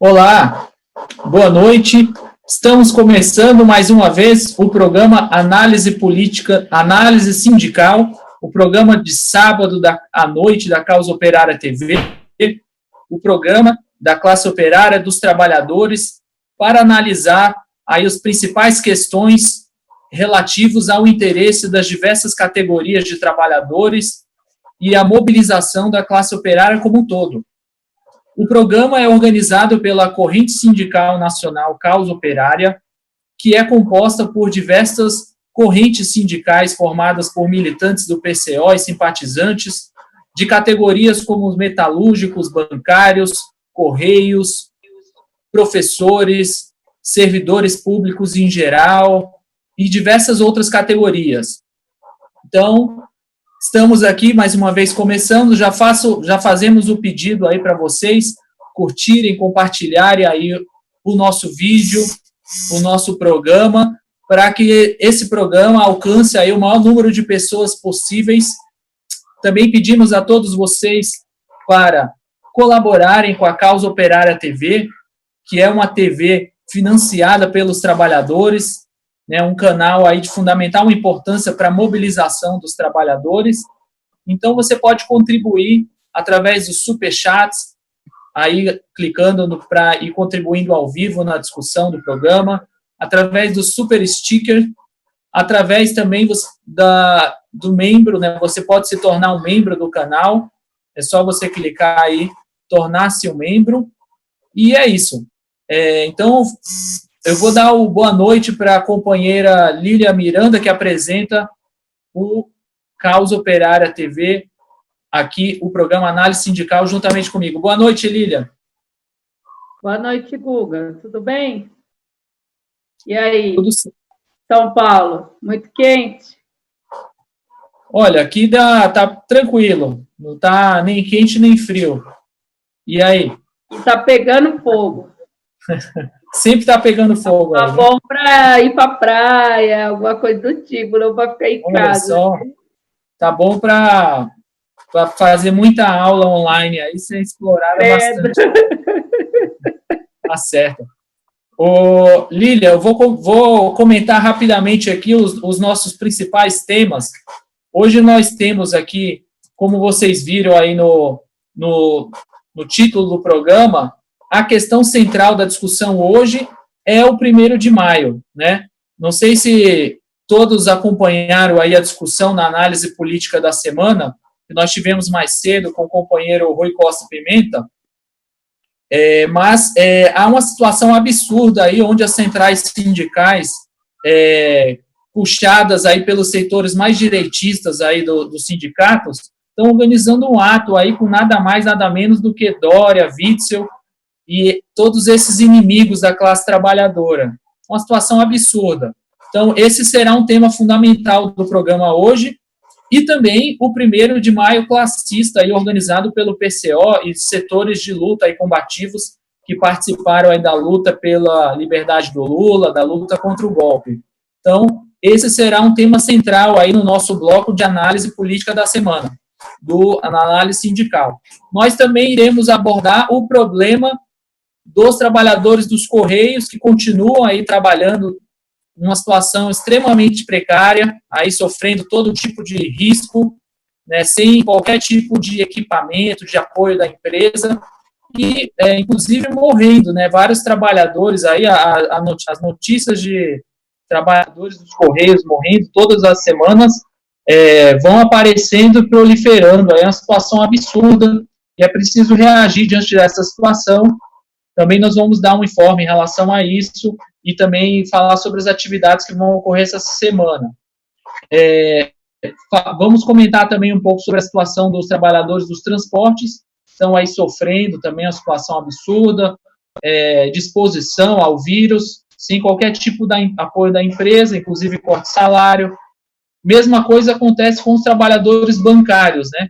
Olá, boa noite. Estamos começando mais uma vez o programa Análise Política, Análise Sindical, o programa de sábado à noite da Causa Operária TV, o programa da classe operária dos trabalhadores, para analisar aí as principais questões relativas ao interesse das diversas categorias de trabalhadores e a mobilização da classe operária como um todo. O programa é organizado pela Corrente Sindical Nacional Causa Operária, que é composta por diversas correntes sindicais formadas por militantes do PCO e simpatizantes, de categorias como os metalúrgicos, bancários, correios, professores, servidores públicos em geral e diversas outras categorias. Então, estamos aqui mais uma vez começando, já fazemos o pedido aí para vocês curtirem, compartilharem aí o nosso vídeo, o nosso programa, para que esse programa alcance aí o maior número de pessoas possíveis. Também pedimos a todos vocês para colaborarem com a Causa Operária TV, que é uma TV financiada pelos trabalhadores, né, um canal aí de fundamental importância para a mobilização dos trabalhadores. Então, você pode contribuir através dos superchats, aí clicando para ir contribuindo ao vivo na discussão do programa, através do super sticker, através também do membro, né, você pode se tornar um membro do canal, é só você clicar aí, tornar-se um membro, e é isso. Então, eu vou dar o boa noite para a companheira Lília Miranda, que apresenta o Causa Operária TV, aqui o programa Análise Sindical, juntamente comigo. Boa noite, Lília. Boa noite, Guga. Tudo bem? E aí? Tudo certo. São Paulo, muito quente? Olha, aqui tá tranquilo, não tá nem quente nem frio. E aí? Está pegando fogo. Sempre está pegando fogo. Tá bom para ir para a praia, alguma coisa do tipo, não para ficar em casa. Só, tá bom para fazer muita aula online, aí você explorar bastante. Tá certo. Lília, eu vou comentar rapidamente aqui os nossos principais temas. Hoje nós temos aqui, como vocês viram aí no título do programa, a questão central da discussão hoje é o 1º de maio, né? Não sei se todos acompanharam aí a discussão na análise política da semana, que nós tivemos mais cedo com o companheiro Rui Costa Pimenta, mas há uma situação absurda aí, onde as centrais sindicais, puxadas aí pelos setores mais direitistas aí dos sindicatos, estão organizando um ato aí com nada mais, nada menos do que Dória, Witzel, e todos esses inimigos da classe trabalhadora. Uma situação absurda. Então, esse será um tema fundamental do programa hoje, e também o 1º de maio classista, aí, organizado pelo PCO e setores de luta e combativos que participaram aí da luta pela liberdade do Lula, da luta contra o golpe. Então, esse será um tema central aí no nosso bloco de análise política da semana, do análise sindical. Nós também iremos abordar o problema dos trabalhadores dos Correios, que continuam aí trabalhando numa situação extremamente precária, aí sofrendo todo tipo de risco, né, sem qualquer tipo de equipamento, de apoio da empresa, e inclusive morrendo, né, vários trabalhadores aí, as notícias de trabalhadores dos Correios morrendo todas as semanas vão aparecendo e proliferando, aí é uma situação absurda, e é preciso reagir diante dessa situação. Também nós vamos dar um informe em relação a isso, e também falar sobre as atividades que vão ocorrer essa semana. Vamos comentar também um pouco sobre a situação dos trabalhadores dos transportes, estão aí sofrendo também uma situação absurda, de exposição ao vírus, sem qualquer tipo de apoio da empresa, inclusive corte de salário. Mesma coisa acontece com os trabalhadores bancários, né?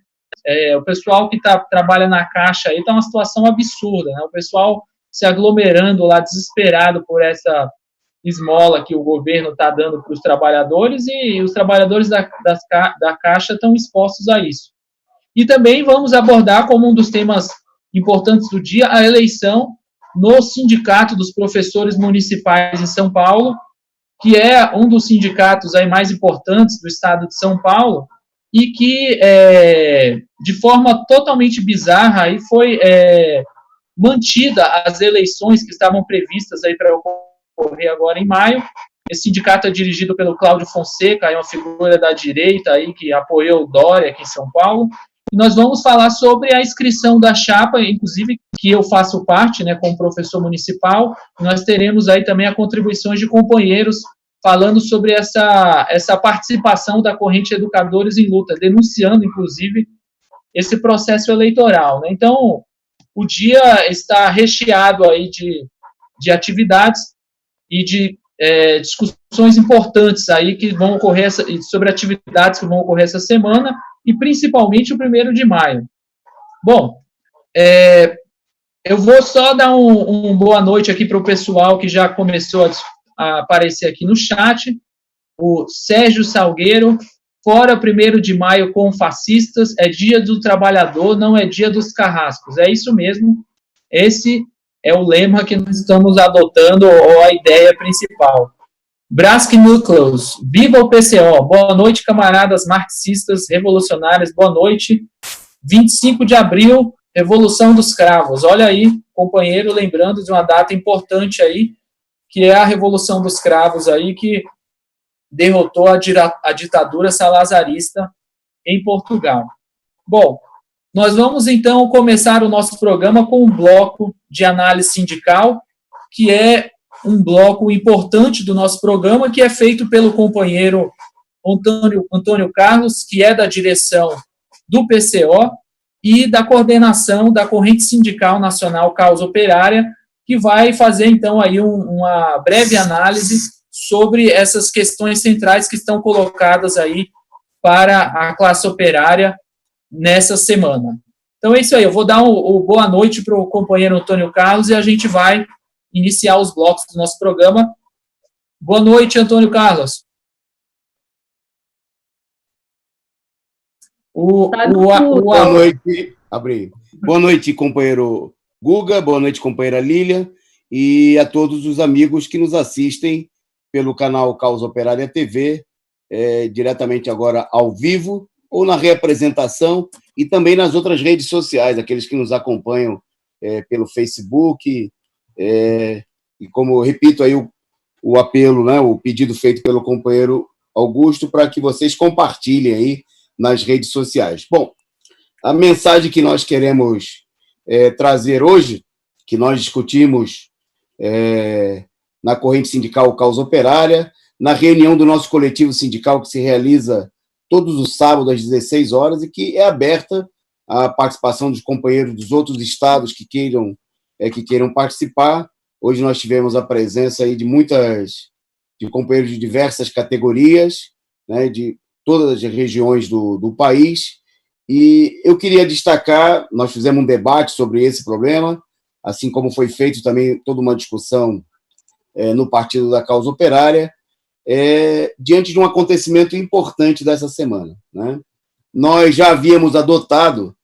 O pessoal que trabalha na Caixa aí está uma situação absurda, né? O pessoal se aglomerando lá, desesperado por essa esmola que o governo está dando para os trabalhadores, e os trabalhadores da Caixa estão expostos a isso. E também vamos abordar, como um dos temas importantes do dia, a eleição no Sindicato dos Professores Municipais em São Paulo, que é um dos sindicatos aí mais importantes do estado de São Paulo, e que, de forma totalmente bizarra, aí foi mantida as eleições que estavam previstas aí para ocorrer agora em maio. Esse sindicato é dirigido pelo Cláudio Fonseca, aí uma figura da direita aí que apoiou o Dória aqui em São Paulo. E nós vamos falar sobre a inscrição da chapa, inclusive que eu faço parte, né, como professor municipal. Nós teremos aí também a contribuições de companheiros falando sobre essa participação da corrente Educadores em Luta, denunciando, inclusive, esse processo eleitoral, né? Então, o dia está recheado aí de atividades e de discussões importantes aí que vão ocorrer, sobre atividades que vão ocorrer essa semana, e principalmente o 1º de maio. Bom, eu vou só dar um boa noite aqui para o pessoal que já começou a aparecer aqui no chat. O Sérgio Salgueiro: fora 1º de maio com fascistas, é dia do trabalhador, não é dia dos carrascos. É isso mesmo, esse é o lema que nós estamos adotando, ou a ideia principal. Brasque Nucleus: viva o PCO, boa noite, camaradas marxistas revolucionários, boa noite. 25 de abril, Revolução dos Cravos. Olha aí, companheiro, lembrando de uma data importante aí, que é a Revolução dos Cravos aí, que derrotou a ditadura salazarista em Portugal. Bom, nós vamos então começar o nosso programa com um bloco de análise sindical, que é um bloco importante do nosso programa, que é feito pelo companheiro Antônio Carlos, que é da direção do PCO e da coordenação da Corrente Sindical Nacional Causa Operária, que vai fazer, então, aí uma breve análise sobre essas questões centrais que estão colocadas aí para a classe operária nessa semana. Então, é isso aí. Eu vou dar boa noite para o companheiro Antônio Carlos e a gente vai iniciar os blocos do nosso programa. Boa noite, Antônio Carlos. Boa noite, Abri. Boa noite, companheiro Guga, boa noite, companheira Lília, e a todos os amigos que nos assistem pelo canal Causa Operária TV, diretamente agora ao vivo, ou na reapresentação, e também nas outras redes sociais, aqueles que nos acompanham pelo Facebook, e como eu repito aí o apelo, né, o pedido feito pelo companheiro Augusto, para que vocês compartilhem aí nas redes sociais. Bom, a mensagem que nós queremos trazer hoje, que nós discutimos na corrente sindical Causa Operária, na reunião do nosso coletivo sindical que se realiza todos os sábados às 16 horas e que é aberta à participação dos companheiros dos outros estados que queiram participar. Hoje nós tivemos a presença aí de companheiros de diversas categorias, né, de todas as regiões do país, e eu queria destacar, nós fizemos um debate sobre esse problema, assim como foi feito também toda uma discussão no Partido da Causa Operária, diante de um acontecimento importante dessa semana, né? Nós já havíamos adotado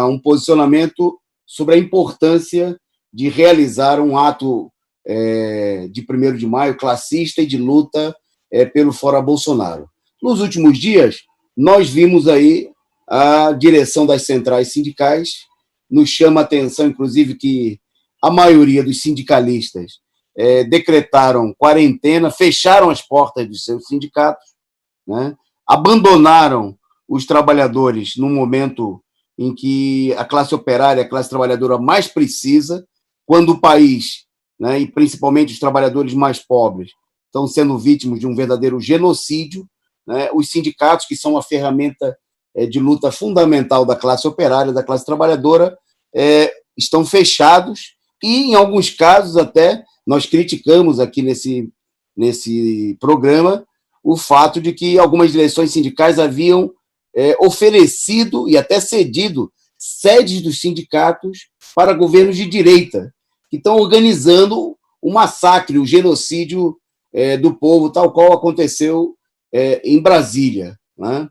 um posicionamento sobre a importância de realizar um ato de 1º de maio classista e de luta pelo Fora Bolsonaro. Nos últimos dias, nós vimos aí a direção das centrais sindicais, nos chama a atenção, inclusive, que a maioria dos sindicalistas decretaram quarentena, fecharam as portas dos seus sindicatos, né? Abandonaram os trabalhadores no momento em que a classe operária, a classe trabalhadora mais precisa, quando o país, né, e principalmente os trabalhadores mais pobres, estão sendo vítimas de um verdadeiro genocídio, né? Os sindicatos, que são uma ferramenta de luta fundamental da classe operária, da classe trabalhadora, estão fechados e, em alguns casos, até nós criticamos aqui nesse programa o fato de que algumas direções sindicais haviam oferecido e até cedido sedes dos sindicatos para governos de direita, que estão organizando o massacre, o genocídio do povo, tal qual aconteceu em Brasília, né?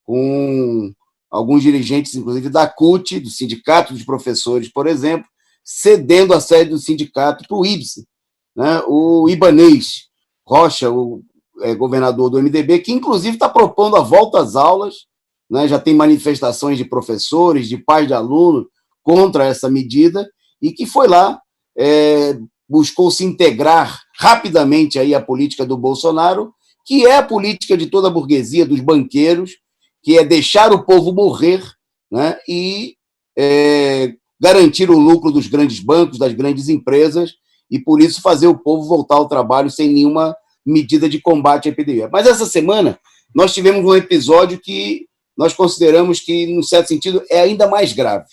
Com alguns dirigentes, inclusive da CUT, do Sindicato dos Professores, por exemplo, cedendo a sede do sindicato para o IBSE, né? O Ibanez Rocha, o governador do MDB, que inclusive está propondo a volta às aulas, né? Já tem manifestações de professores, de pais de alunos contra essa medida, e que foi lá, buscou se integrar rapidamente aí à política do Bolsonaro, que é a política de toda a burguesia, dos banqueiros, que é deixar o povo morrer, né? E garantir o lucro dos grandes bancos, das grandes empresas, e por isso fazer o povo voltar ao trabalho sem nenhuma medida de combate à epidemia. Mas essa semana nós tivemos um episódio que nós consideramos que, num certo sentido, é ainda mais grave,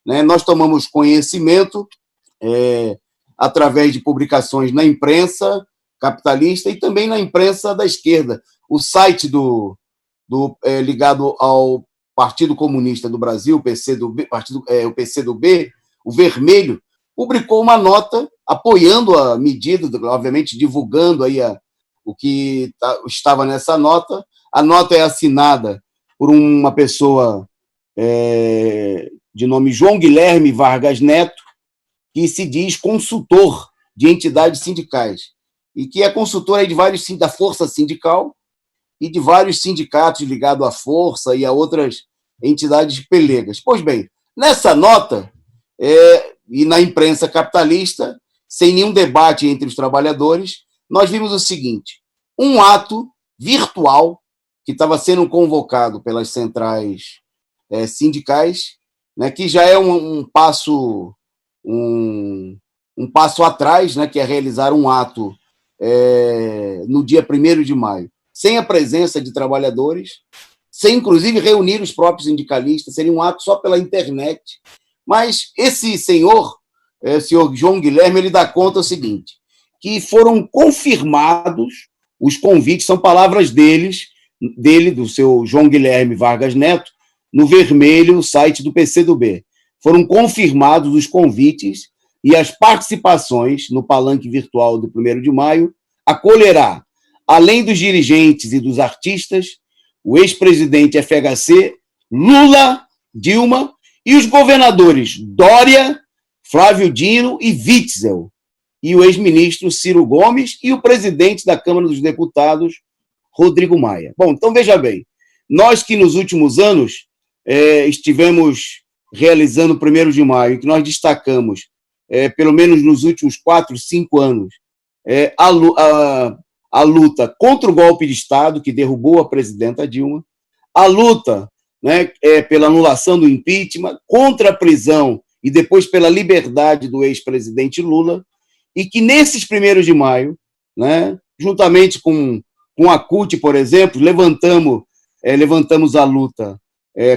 né? Nós tomamos conhecimento através de publicações na imprensa capitalista e também na imprensa da esquerda. O site ligado ao Partido Comunista do Brasil, o PCdoB, o Vermelho, publicou uma nota apoiando a medida, obviamente divulgando aí o que estava nessa nota. A nota é assinada por uma pessoa de nome João Guilherme Vargas Neto, que se diz consultor de entidades sindicais e que é consultor aí da Força Sindical e de vários sindicatos ligados à Força e a outras entidades pelegas. Pois bem, nessa nota, e na imprensa capitalista, sem nenhum debate entre os trabalhadores, nós vimos o seguinte: um ato virtual que estava sendo convocado pelas centrais sindicais, né, que já é um passo atrás, né, que é realizar um ato no dia 1º de maio, sem a presença de trabalhadores, sem, inclusive, reunir os próprios sindicalistas, seria um ato só pela internet. Mas esse senhor João Guilherme, ele dá conta o seguinte, que foram confirmados os convites, são palavras do seu João Guilherme Vargas Neto, no Vermelho, o site do PCdoB. Foram confirmados os convites e as participações no palanque virtual do 1º de maio acolherá, além dos dirigentes e dos artistas, o ex-presidente FHC, Lula, Dilma, e os governadores Dória, Flávio Dino e Witzel, e o ex-ministro Ciro Gomes e o presidente da Câmara dos Deputados, Rodrigo Maia. Bom, então veja bem, nós que nos últimos anos estivemos realizando o 1º de maio, que nós destacamos, pelo menos nos últimos 4, 5 anos, a luta contra o golpe de Estado, que derrubou a presidenta Dilma, a luta, né, pela anulação do impeachment, contra a prisão e depois pela liberdade do ex-presidente Lula, e que nesses 1º de maio, né, juntamente com a CUT, por exemplo, levantamos a luta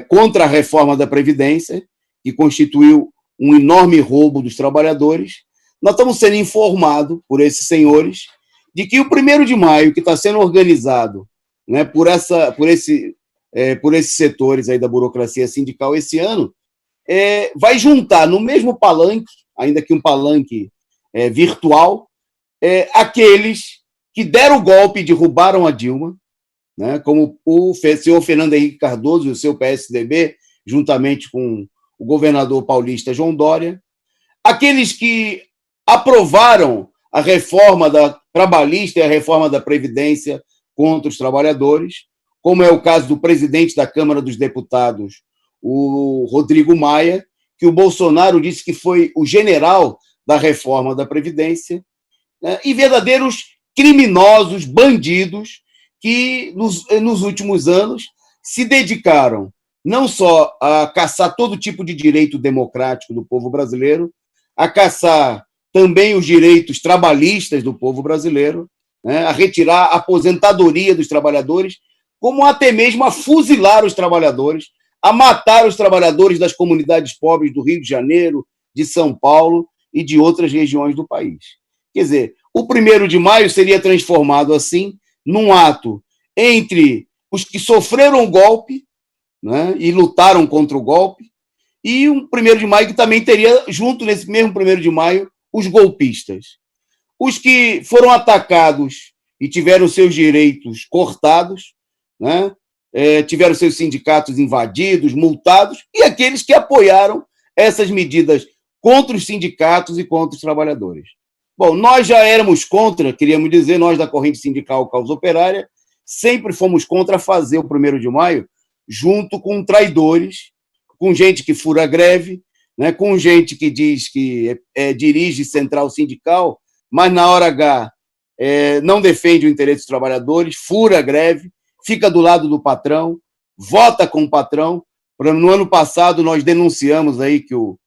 contra a reforma da Previdência, que constituiu um enorme roubo dos trabalhadores. Nós estamos sendo informados por esses senhores de que o 1º de maio, que está sendo organizado, né, por esses setores aí da burocracia sindical esse ano, vai juntar no mesmo palanque ainda que um palanque virtual, aqueles que deram o golpe e derrubaram a Dilma, né, como o senhor Fernando Henrique Cardoso e o seu PSDB, juntamente com o governador paulista João Dória, aqueles que aprovaram a reforma trabalhista e a reforma da Previdência contra os trabalhadores, como é o caso do presidente da Câmara dos Deputados, o Rodrigo Maia, que o Bolsonaro disse que foi o general da reforma da Previdência, né, e verdadeiros criminosos, bandidos, que nos últimos anos se dedicaram não só a caçar todo tipo de direito democrático do povo brasileiro, a caçar também os direitos trabalhistas do povo brasileiro, né, a retirar a aposentadoria dos trabalhadores, como até mesmo a fuzilar os trabalhadores, a matar os trabalhadores das comunidades pobres do Rio de Janeiro, de São Paulo e de outras regiões do país. Quer dizer, o 1º de maio seria transformado assim num ato entre os que sofreram o golpe, né, e lutaram contra o golpe, e um 1º de maio que também teria, junto nesse mesmo 1º de maio, os golpistas. Os que foram atacados e tiveram seus direitos cortados, né, tiveram seus sindicatos invadidos, multados, e aqueles que apoiaram essas medidas contra os sindicatos e contra os trabalhadores. Bom, nós já éramos contra, queríamos dizer, nós da corrente sindical Causa Operária, sempre fomos contra fazer o 1º de maio junto com traidores, com gente que fura greve, né, com gente que diz que dirige central sindical, mas na hora H não defende o interesse dos trabalhadores, fura greve, fica do lado do patrão, vota com o patrão. No ano passado, nós denunciamos aí que o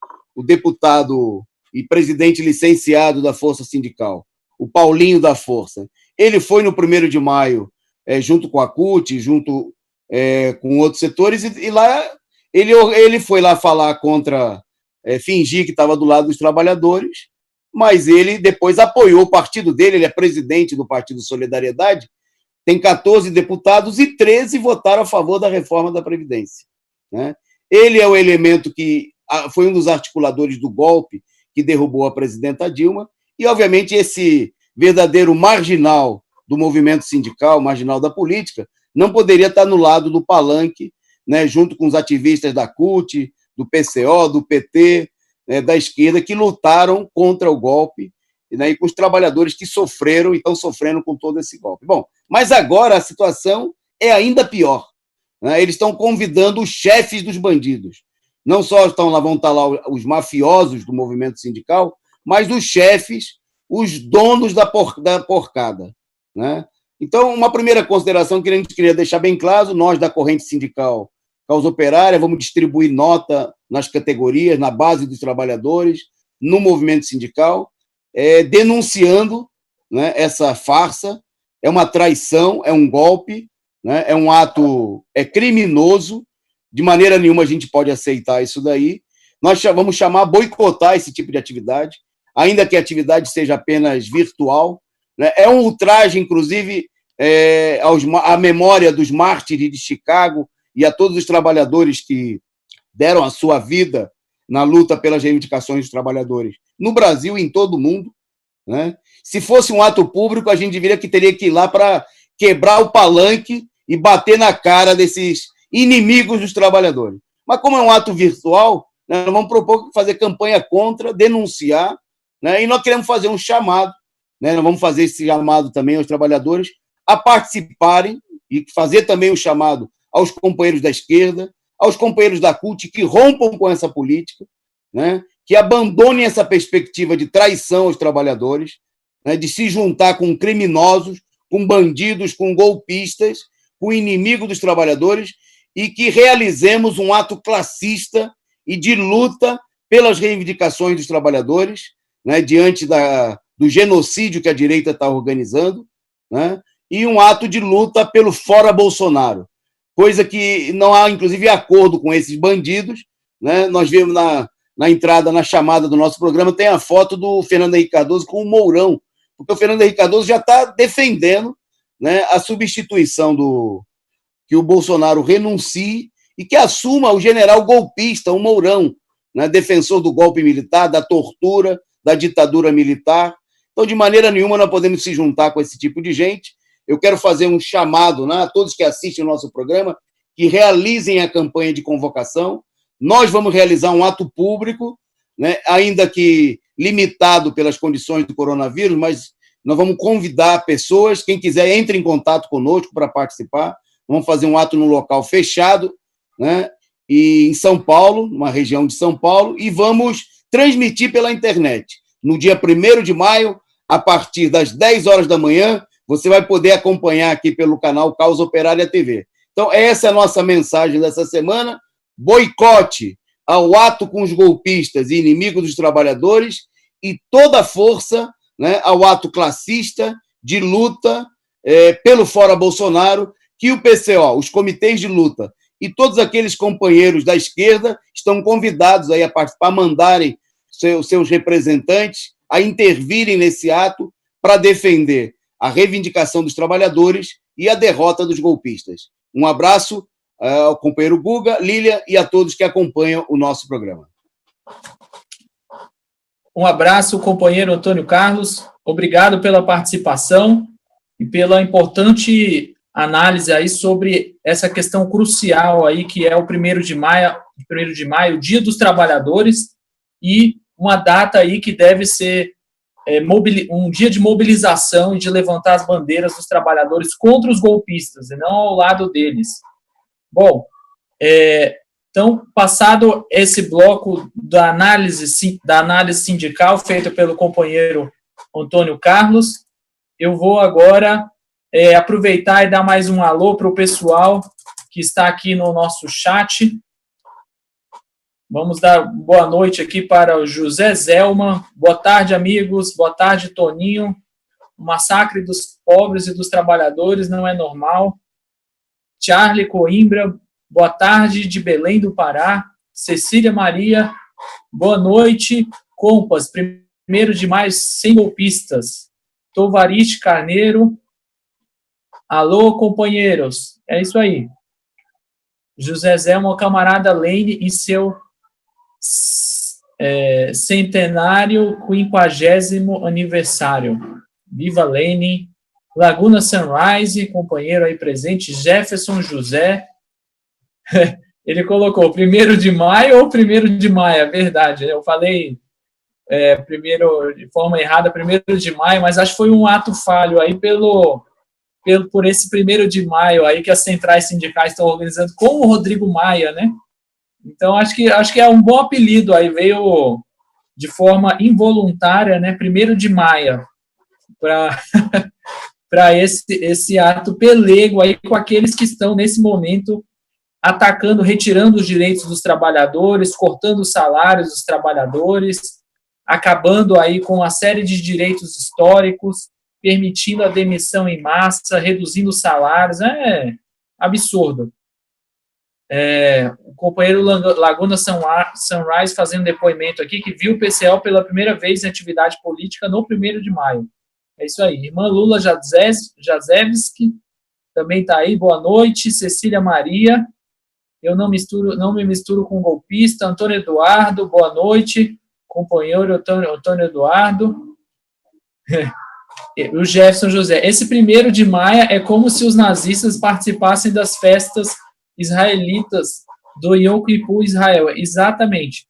deputado e presidente licenciado da Força Sindical, o Paulinho da Força, ele foi no 1º de maio, junto com a CUT, junto com outros setores, e lá ele foi lá falar contra, fingir que estava do lado dos trabalhadores, mas ele depois apoiou o partido dele, ele é presidente do Partido Solidariedade, tem 14 deputados e 13 votaram a favor da reforma da Previdência, né? Ele é o elemento que foi um dos articuladores do golpe que derrubou a presidenta Dilma, e, obviamente, esse verdadeiro marginal do movimento sindical, marginal da política, não poderia estar no lado do palanque, né, junto com os ativistas da CUT, do PCO, do PT, da esquerda, que lutaram contra o golpe, né, e com os trabalhadores que sofreram e estão sofrendo com todo esse golpe. Bom, mas agora a situação é ainda pior, né? Eles estão convidando os chefes dos bandidos. Não só vão estar lá os mafiosos do movimento sindical, mas os chefes, os donos da porcada, né? Então, uma primeira consideração que a gente queria deixar bem claro, nós da corrente sindical Causa Operária vamos distribuir nota nas categorias, na base dos trabalhadores, no movimento sindical, denunciando, né, essa farsa, é uma traição, é um golpe, né, é um ato criminoso. De maneira nenhuma a gente pode aceitar isso daí. Nós vamos boicotar esse tipo de atividade, ainda que a atividade seja apenas virtual, né? É um ultraje, inclusive, à memória dos mártires de Chicago e a todos os trabalhadores que deram a sua vida na luta pelas reivindicações dos trabalhadores, no Brasil e em todo o mundo, né? Se fosse um ato público, a gente teria que ir lá para quebrar o palanque e bater na cara desses inimigos dos trabalhadores. Mas como é um ato virtual, né, nós vamos propor fazer campanha contra, denunciar, né, e nós queremos fazer um chamado, né, nós vamos fazer esse chamado também aos trabalhadores a participarem e fazer também o chamado aos companheiros da esquerda, aos companheiros da CUT que rompam com essa política, né, que abandonem essa perspectiva de traição aos trabalhadores, né, de se juntar com criminosos, com bandidos, com golpistas, com inimigo dos trabalhadores, e que realizemos um ato classista e de luta pelas reivindicações dos trabalhadores, né, diante do genocídio que a direita está organizando, né, e um ato de luta pelo fora Bolsonaro, coisa que não há, inclusive, acordo com esses bandidos, né? Nós vimos na entrada, na chamada do nosso programa, tem a foto do Fernando Henrique Cardoso com o Mourão, porque o Fernando Henrique Cardoso já está defendendo, né, a substituição que o Bolsonaro renuncie e que assuma o general golpista, o Mourão, né, defensor do golpe militar, da tortura, da ditadura militar. Então, de maneira nenhuma, nós podemos se juntar com esse tipo de gente. Eu quero fazer um chamado, né, a todos que assistem o nosso programa, que realizem a campanha de convocação. Nós vamos realizar um ato público, né, ainda que limitado pelas condições do coronavírus, mas nós vamos convidar pessoas, quem quiser, entre em contato conosco para participar. Vamos fazer um ato num local fechado, né, e em São Paulo, numa região de São Paulo, e vamos transmitir pela internet. No dia 1º de maio, a partir das 10 horas da manhã, você vai poder acompanhar aqui pelo canal Causa Operária TV. Então, essa é a nossa mensagem dessa semana. Boicote ao ato com os golpistas e inimigos dos trabalhadores e toda a força, né, ao ato classista de luta pelo Fora Bolsonaro, que o PCO, os comitês de luta e todos aqueles companheiros da esquerda estão convidados aí a participar, a mandarem seus representantes a intervirem nesse ato para defender a reivindicação dos trabalhadores e a derrota dos golpistas. Um abraço ao companheiro Guga, Lília e a todos que acompanham o nosso programa. Um abraço, companheiro Antônio Carlos. Obrigado pela participação e pela importante análise aí sobre essa questão crucial aí, que é o 1º de maio, Dia dos Trabalhadores, e uma data aí que deve ser um dia de mobilização e de levantar as bandeiras dos trabalhadores contra os golpistas, e não ao lado deles. Bom, então, passado esse bloco da análise sindical feita pelo companheiro Antônio Carlos, eu vou agora aproveitar e dar mais um alô para o pessoal que está aqui no nosso chat. Vamos dar boa noite aqui para o José Zelma. Boa tarde, amigos. Boa tarde, Toninho. O massacre dos pobres e dos trabalhadores não é normal. Charlie Coimbra. Boa tarde, de Belém do Pará. Cecília Maria. Boa noite. Compas, 1º de maio, sem golpistas. Tovariste Carneiro. Alô, companheiros. É isso aí. José Zelma, camarada Lene e seu centenário 50º aniversário. Viva Lene. Laguna Sunrise, companheiro aí presente. Jefferson José. Ele colocou 1º de maio ou 1º de maio, é verdade. Eu falei primeiro de forma errada, 1º de maio, mas acho que foi um ato falho aí por esse 1º de maio aí que as centrais sindicais estão organizando com o Rodrigo Maia, né? Então, acho que é um bom apelido aí, veio de forma involuntária, né? 1º de maio, para esse ato pelego aí com aqueles que estão, nesse momento, atacando, retirando os direitos dos trabalhadores, cortando os salários dos trabalhadores, acabando aí com uma série de direitos históricos, permitindo a demissão em massa, reduzindo os salários. É absurdo. O companheiro Laguna Sunrise fazendo depoimento aqui, que viu o PCO pela primeira vez em atividade política no 1º de maio. É isso aí. Irmã Lula Jazewski também está aí. Boa noite. Cecília Maria. Eu não me misturo com golpista. Antônio Eduardo, boa noite. Companheiro Antônio Eduardo. O Jefferson José. Esse 1º de maio é como se os nazistas participassem das festas israelitas do Yom Kippur Israel. Exatamente.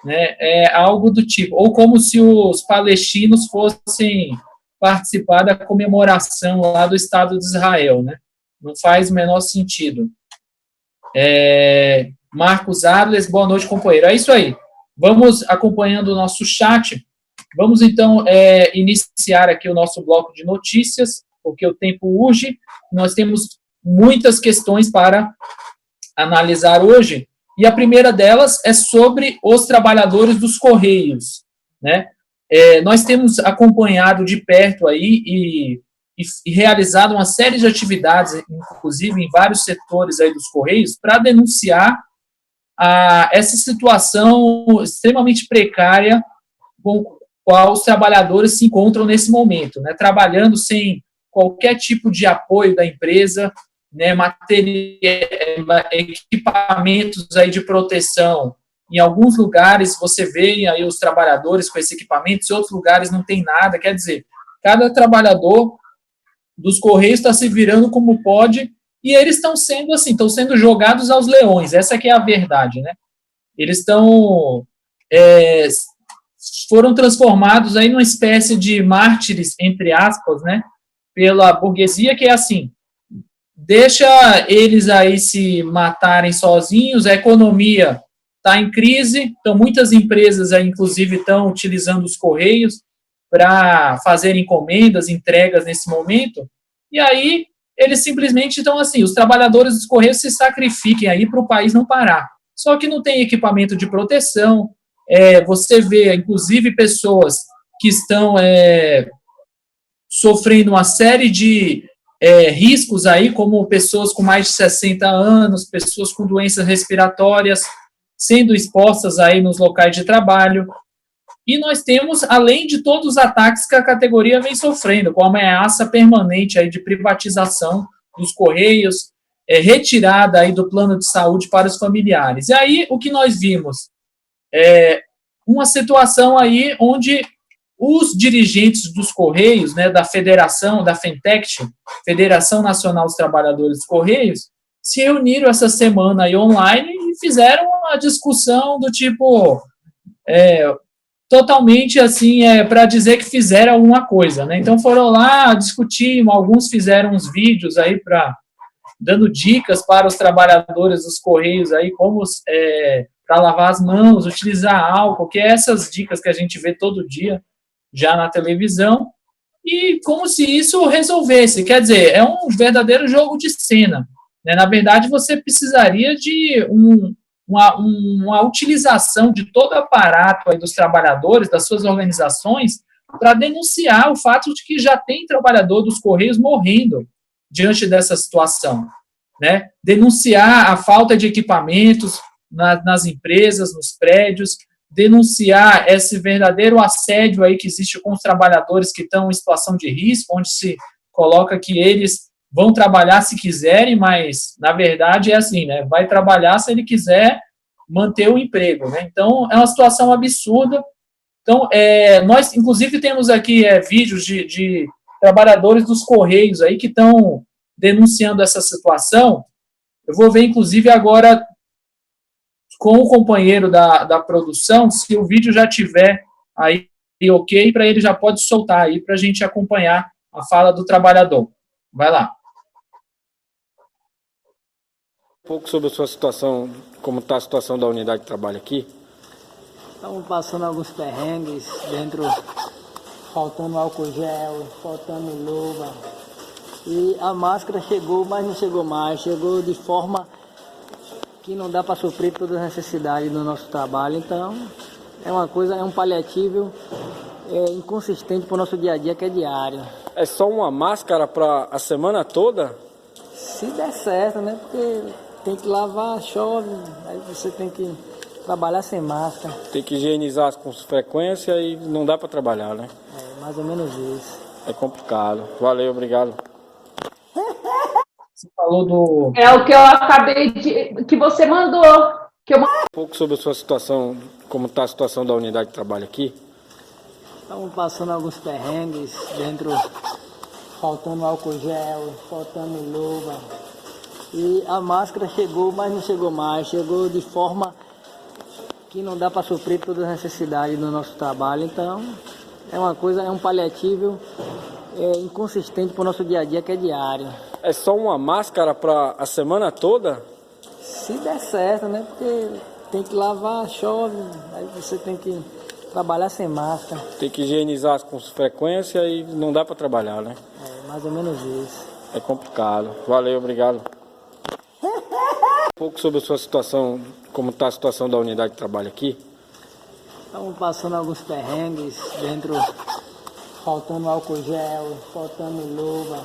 Né? É algo do tipo. Ou como se os palestinos fossem participar da comemoração lá do Estado de Israel. Né? Não faz o menor sentido. Marcos Adles, boa noite, companheiro. É isso aí. Vamos acompanhando o nosso chat. Vamos, então, iniciar aqui o nosso bloco de notícias, porque o tempo urge. Nós temos muitas questões para analisar hoje, e a primeira delas é sobre os trabalhadores dos Correios, né? Nós temos acompanhado de perto aí e realizado uma série de atividades, inclusive em vários setores aí dos Correios, para denunciar essa situação extremamente precária com a qual os trabalhadores se encontram nesse momento, né? Trabalhando sem qualquer tipo de apoio da empresa, né? Equipamentos aí de proteção Em alguns lugares você vê aí os trabalhadores com esse equipamento, em outros lugares não tem nada. Quer dizer, cada trabalhador dos Correios está se virando como pode e eles estão sendo assim, estão sendo jogados aos leões. Essa que é a verdade, né? Eles foram transformados aí numa espécie de mártires, entre aspas, né? Pela burguesia, que é assim, deixa eles aí se matarem sozinhos, a economia está em crise, então muitas empresas aí, inclusive, estão utilizando os Correios para fazer encomendas, entregas nesse momento, e aí eles simplesmente estão assim, os trabalhadores dos Correios se sacrifiquem aí para o país não parar. Só que não tem equipamento de proteção, você vê, inclusive, pessoas que estão sofrendo uma série de riscos aí, como pessoas com mais de 60 anos, pessoas com doenças respiratórias, sendo expostas aí nos locais de trabalho. E nós temos, além de todos os ataques que a categoria vem sofrendo, com a ameaça permanente aí de privatização dos Correios, retirada aí do plano de saúde para os familiares. E aí, o que nós vimos? Uma situação aí onde os dirigentes dos Correios, né, da federação, da FENTECT, Federação Nacional dos Trabalhadores dos Correios, se reuniram essa semana aí online e fizeram uma discussão do tipo, totalmente assim, para dizer que fizeram alguma coisa, né? Então foram lá discutir, alguns fizeram uns vídeos aí dando dicas para os trabalhadores dos Correios aí, como para lavar as mãos, utilizar álcool, que é essas dicas que a gente vê todo dia já na televisão, e como se isso resolvesse. Quer dizer, é um verdadeiro jogo de cena, né? Na verdade, você precisaria de uma utilização de todo o aparato aí dos trabalhadores, das suas organizações, para denunciar o fato de que já tem trabalhador dos Correios morrendo diante dessa situação, né? Denunciar a falta de equipamentos nas empresas, nos prédios, denunciar esse verdadeiro assédio aí que existe com os trabalhadores que estão em situação de risco, onde se coloca que eles vão trabalhar se quiserem, mas, na verdade, é assim, né? Vai trabalhar se ele quiser manter o emprego, né? Então, é uma situação absurda. Então, nós, inclusive, temos aqui vídeos de trabalhadores dos Correios aí que estão denunciando essa situação. Eu vou ver, inclusive, agora com o companheiro da produção, se o vídeo já tiver aí ok, para ele já pode soltar aí para a gente acompanhar a fala do trabalhador. Vai lá. Um pouco sobre a sua situação, como está a situação da unidade de trabalho aqui. Estamos passando alguns perrengues dentro, faltando álcool gel, faltando luva. E a máscara chegou, mas não chegou mais. Chegou de forma que não dá para suprir todas as necessidades do nosso trabalho. Então, é um paliativo inconsistente para o nosso dia a dia, que é diário. É só uma máscara para a semana toda? Se der certo, né? Porque tem que lavar, chove, aí você tem que trabalhar sem máscara. Tem que higienizar com frequência e não dá para trabalhar, né? Mais ou menos isso. É complicado. Valeu, obrigado. Você falou do... É o que eu acabei de... que você mandou. Um pouco sobre a sua situação, como está a situação da unidade de trabalho aqui. Estamos passando alguns perrengues dentro, faltando álcool gel, faltando luva. E a máscara chegou, mas não chegou mais. Chegou de forma que não dá para suprir todas as necessidades do nosso trabalho. Então, é um paliativo inconsistente para o nosso dia a dia, que é diário. É só uma máscara para a semana toda? Se der certo, né? Porque tem que lavar, chove, aí você tem que trabalhar sem máscara. Tem que higienizar com frequência e não dá para trabalhar, né? Mais ou menos isso. É complicado. Valeu, obrigado. Um pouco sobre a sua situação, como está a situação da unidade de trabalho aqui. Estamos passando alguns perrengues dentro, faltando álcool gel, faltando luva.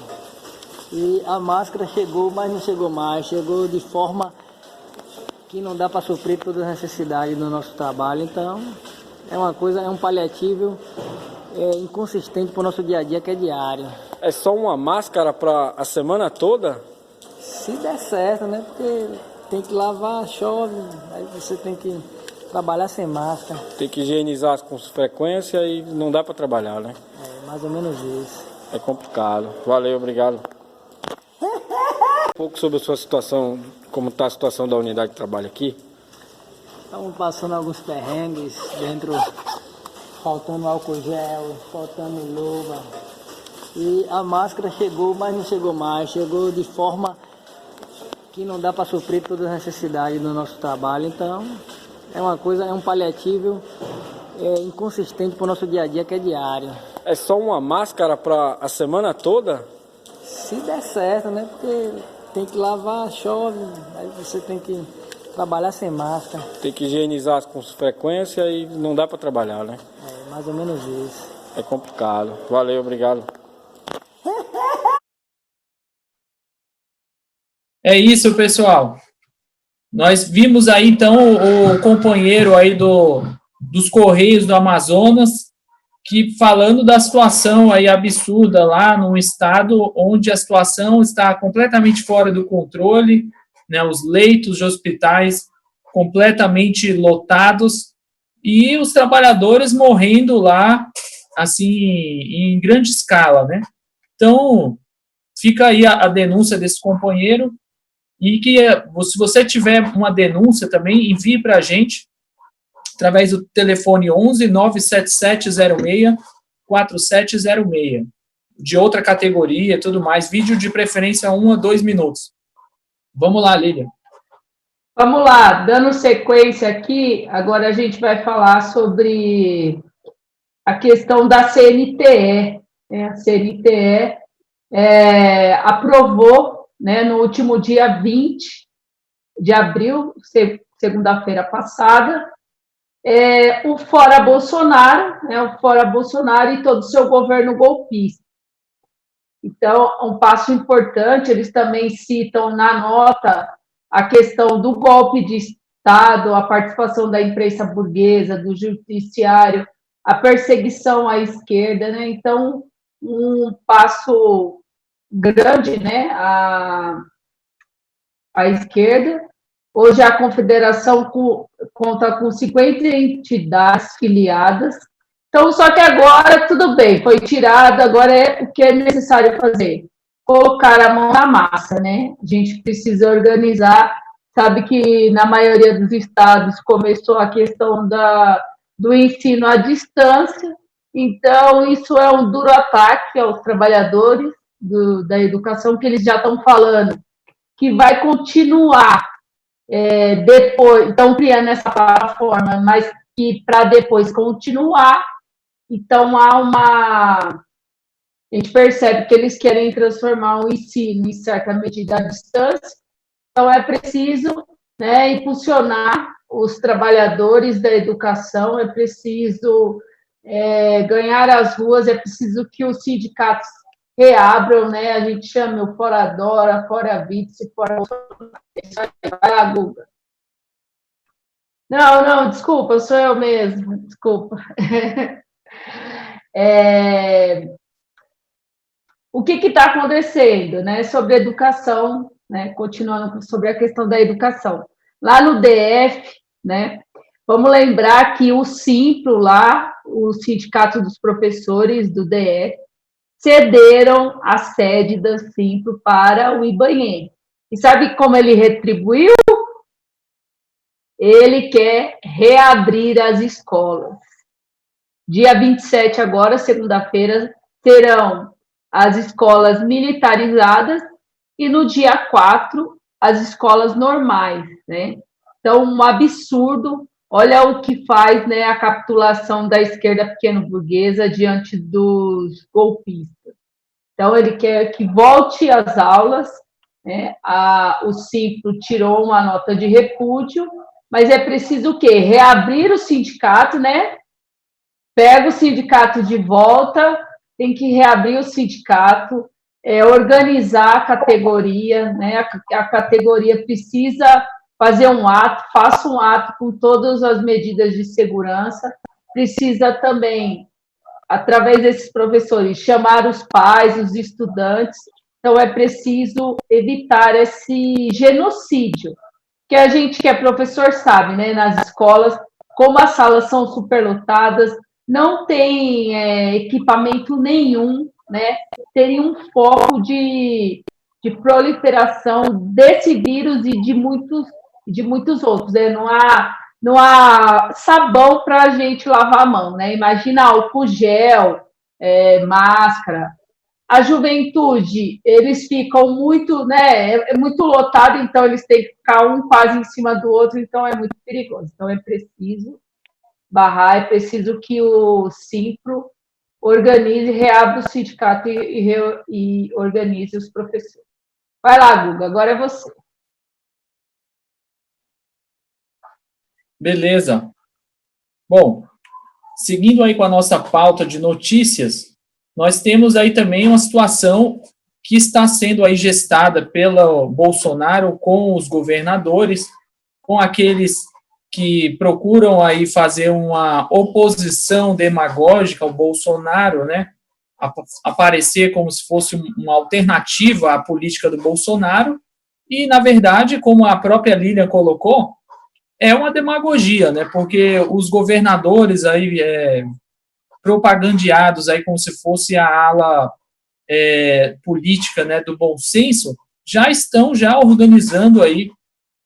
E a máscara chegou, mas não chegou mais. Chegou de forma que não dá para suprir todas as necessidades do nosso trabalho. Então, é um paliativo inconsistente para o nosso dia a dia, que é diário. É só uma máscara para a semana toda? Se der certo, né? Porque tem que lavar, chove, aí você tem que trabalhar sem máscara. Tem que higienizar com frequência e não dá para trabalhar, né? É mais ou menos isso. É complicado. Valeu, obrigado. Um pouco sobre a sua situação, como está a situação da unidade de trabalho aqui. Estamos passando alguns perrengues dentro, faltando álcool gel, faltando luva. E a máscara chegou, mas não chegou mais. Chegou de forma que não dá para suprir todas as necessidades do nosso trabalho. Então, é uma coisa, é um paliativo inconsistente para o nosso dia a dia, que é diário. É só uma máscara para a semana toda? Se der certo, né? Porque tem que lavar, chove, aí você tem que trabalhar sem máscara. Tem que higienizar com frequência e não dá para trabalhar, né? É mais ou menos isso. É complicado. Valeu, obrigado. É isso, pessoal. Nós vimos aí, então, o companheiro aí dos Correios do Amazonas, que falando da situação aí absurda lá no estado onde a situação está completamente fora do controle, né, os leitos de hospitais completamente lotados e os trabalhadores morrendo lá, assim, em grande escala, né? Então, fica aí a denúncia desse companheiro e que, se você tiver uma denúncia também, envie para a gente através do telefone 11 97706 4706, de outra categoria e tudo mais, vídeo de preferência 1 a 2 minutos. Vamos lá, Lília. Vamos lá, dando sequência aqui, agora a gente vai falar sobre a questão da CNTE. A CNTE aprovou, né, no último dia 20 de abril, segunda-feira passada, o Fora Bolsonaro, né, o Fora Bolsonaro e todo o seu governo golpista. Então, um passo importante, eles também citam na nota a questão do golpe de Estado, a participação da imprensa burguesa, do judiciário, a perseguição à esquerda, né? Então, um passo grande, né, à esquerda. Hoje a confederação conta com 50 entidades filiadas. Então, só que agora, tudo bem, foi tirado, agora o que é necessário fazer? Colocar a mão na massa, né? A gente precisa organizar, sabe que na maioria dos estados começou a questão do ensino à distância, então isso é um duro ataque aos trabalhadores da educação, que eles já estão falando que vai continuar depois, estão criando essa plataforma, mas que para depois continuar, então a gente percebe que eles querem transformar o ensino em certa medida à distância, então é preciso, né, impulsionar os trabalhadores da educação, é preciso ganhar as ruas, é preciso que os sindicatos reabram, né, a gente chama o Fora Dora, Fora Vice, Fora Bolsonaro. Vai lá, Guga. Não, desculpa, sou eu mesmo, desculpa. O que está acontecendo, né, sobre educação, né, continuando sobre a questão da educação. Lá no DF, né, vamos lembrar que o Simpro lá, o Sindicato dos Professores do DF, cederam a sede da Simpro para o Ibanhem. E sabe como ele retribuiu? Ele quer reabrir as escolas. Dia 27 agora, segunda-feira, terão as escolas militarizadas e no dia 4 as escolas normais, né? Então, um absurdo. Olha o que faz, né, a capitulação da esquerda pequeno-burguesa diante dos golpistas. Então, ele quer que volte às aulas, né? O Simpro tirou uma nota de repúdio, mas é preciso o quê? Reabrir o sindicato, né? Pega o sindicato de volta, tem que reabrir o sindicato, organizar a categoria, né? A categoria precisa fazer um ato, faça um ato com todas as medidas de segurança, precisa também, através desses professores, chamar os pais, os estudantes, então é preciso evitar esse genocídio, que a gente que é professor sabe, né? Nas escolas como as salas são superlotadas, não tem equipamento nenhum, né? Teria um foco de proliferação desse vírus e de muitos outros, né? Não há sabão para a gente lavar a mão, né? Imagina álcool gel, máscara. A juventude, eles ficam muito, né? É muito lotado, então eles têm que ficar um quase em cima do outro, então é muito perigoso. Então é preciso barrar, é preciso que o Simpro organize, reabra o sindicato e organize os professores. Vai lá, Guga, agora é você. Beleza. Bom, seguindo aí com a nossa pauta de notícias, nós temos aí também uma situação que está sendo aí gestada pelo Bolsonaro com os governadores, com aqueles que procuram aí fazer uma oposição demagógica ao Bolsonaro, né? Aparecer como se fosse uma alternativa à política do Bolsonaro, e, na verdade, como a própria Lilian colocou, é uma demagogia, né? Porque os governadores aí propagandeados aí como se fosse a ala política, né, do bom senso, já estão organizando aí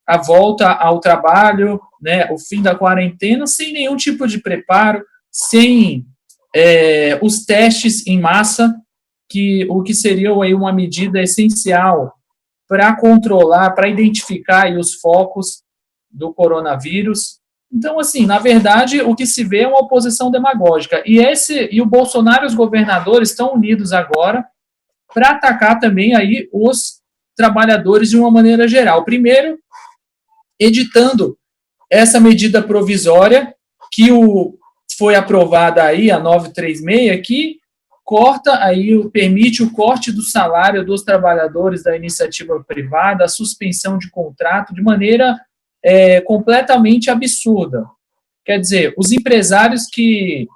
a volta ao trabalho, né, o fim da quarentena, sem nenhum tipo de preparo, sem os testes em massa, o que seria aí uma medida essencial para controlar, para identificar aí os focos do coronavírus. Então, assim, na verdade, o que se vê é uma oposição demagógica. E o Bolsonaro e os governadores estão unidos agora para atacar também aí os trabalhadores de uma maneira geral. Primeiro, editando essa medida provisória que foi aprovada aí, a 936, que permite o corte do salário dos trabalhadores da iniciativa privada, a suspensão de contrato de maneira completamente absurda. Quer dizer, os empresários que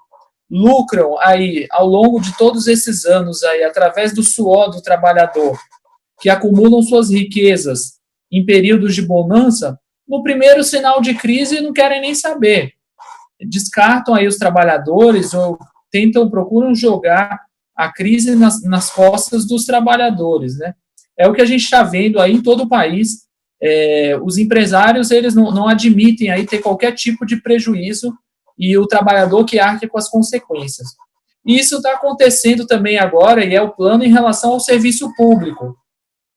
lucram aí ao longo de todos esses anos aí, através do suor do trabalhador, que acumulam suas riquezas em períodos de bonança, no primeiro sinal de crise não querem nem saber. Descartam aí os trabalhadores ou procuram jogar a crise nas costas dos trabalhadores, né? É o que a gente está vendo aí em todo o país. Os empresários, eles não admitem aí ter qualquer tipo de prejuízo e o trabalhador que arque com as consequências. Isso está acontecendo também agora, e é o plano em relação ao serviço público,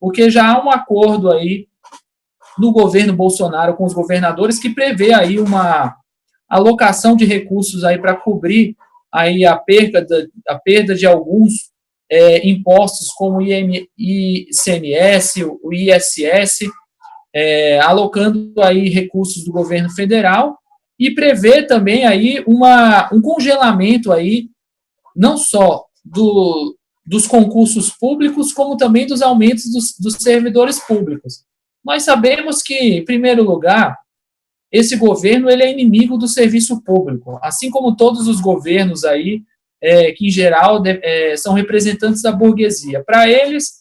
porque já há um acordo aí do governo Bolsonaro com os governadores que prevê aí uma alocação de recursos aí para cobrir aí a perda de alguns impostos como o ICMS, o ISS, alocando aí recursos do governo federal, e prevê também aí um congelamento aí, não só dos concursos públicos, como também dos aumentos dos servidores públicos. Nós sabemos que, em primeiro lugar, esse governo ele é inimigo do serviço público, assim como todos os governos aí, que em geral são representantes da burguesia. Para eles,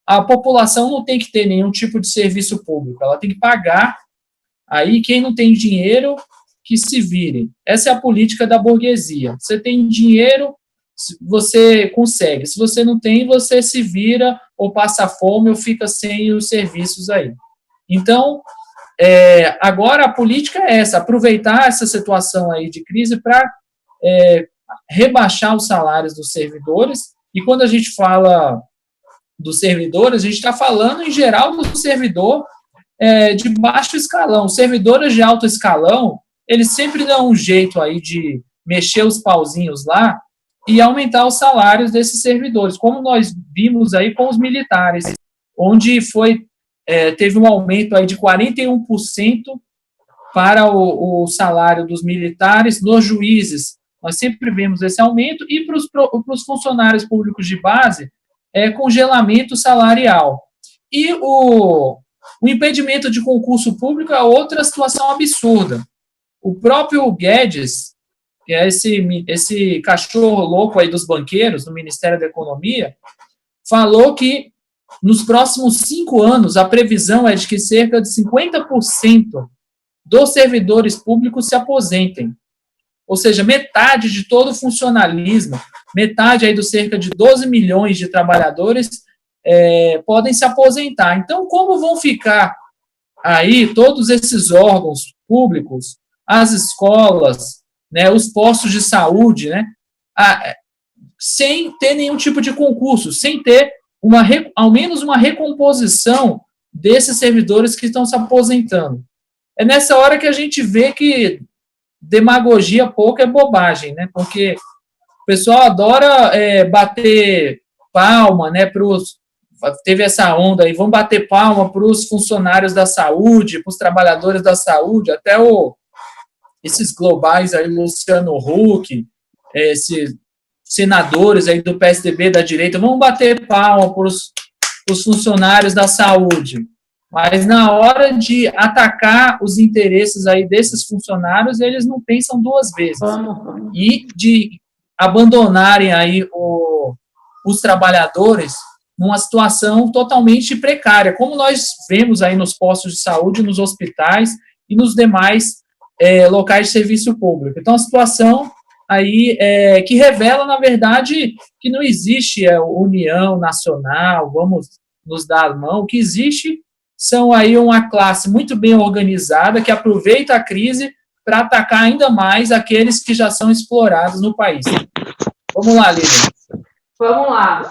a população não tem que ter nenhum tipo de serviço público, ela tem que pagar, aí quem não tem dinheiro, que se vire. Essa é a política da burguesia. Você tem dinheiro, você consegue. Se você não tem, você se vira, ou passa fome, ou fica sem os serviços aí. Então, agora a política é essa, aproveitar essa situação aí de crise para rebaixar os salários dos servidores, e quando a gente fala dos servidores, a gente está falando, em geral, do servidor de baixo escalão. Os servidores de alto escalão, eles sempre dão um jeito aí de mexer os pauzinhos lá e aumentar os salários desses servidores, como nós vimos aí com os militares, onde teve um aumento aí de 41% para o salário dos militares. Nos juízes, nós sempre vemos esse aumento, e para os funcionários públicos de base, congelamento salarial. E o impedimento de concurso público é outra situação absurda. O próprio Guedes, que é esse cachorro louco aí dos banqueiros, no Ministério da Economia, falou que nos próximos 5 anos a previsão é de que cerca de 50% dos servidores públicos se aposentem. Ou seja, metade de todo o funcionalismo, metade aí dos cerca de 12 milhões de trabalhadores podem se aposentar. Então, como vão ficar aí todos esses órgãos públicos, as escolas, né, os postos de saúde, né, sem ter nenhum tipo de concurso, sem ter ao menos uma recomposição desses servidores que estão se aposentando? É nessa hora que a gente vê que demagogia pouco é bobagem, né? Porque o pessoal adora bater palma, né? Teve essa onda aí, vamos bater palma para os funcionários da saúde, para os trabalhadores da saúde, até esses globais aí, Luciano Huck, esses senadores aí do PSDB da direita, vamos bater palma para os funcionários da saúde. Mas na hora de atacar os interesses aí desses funcionários, eles não pensam duas vezes. E de abandonarem aí os trabalhadores numa situação totalmente precária, como nós vemos aí nos postos de saúde, nos hospitais e nos demais locais de serviço público. Então, a situação aí que revela, na verdade, que não existe união nacional, vamos nos dar a mão, o que existe são aí uma classe muito bem organizada que aproveita a crise para atacar ainda mais aqueles que já são explorados no país. Vamos lá, Lívia. Vamos lá.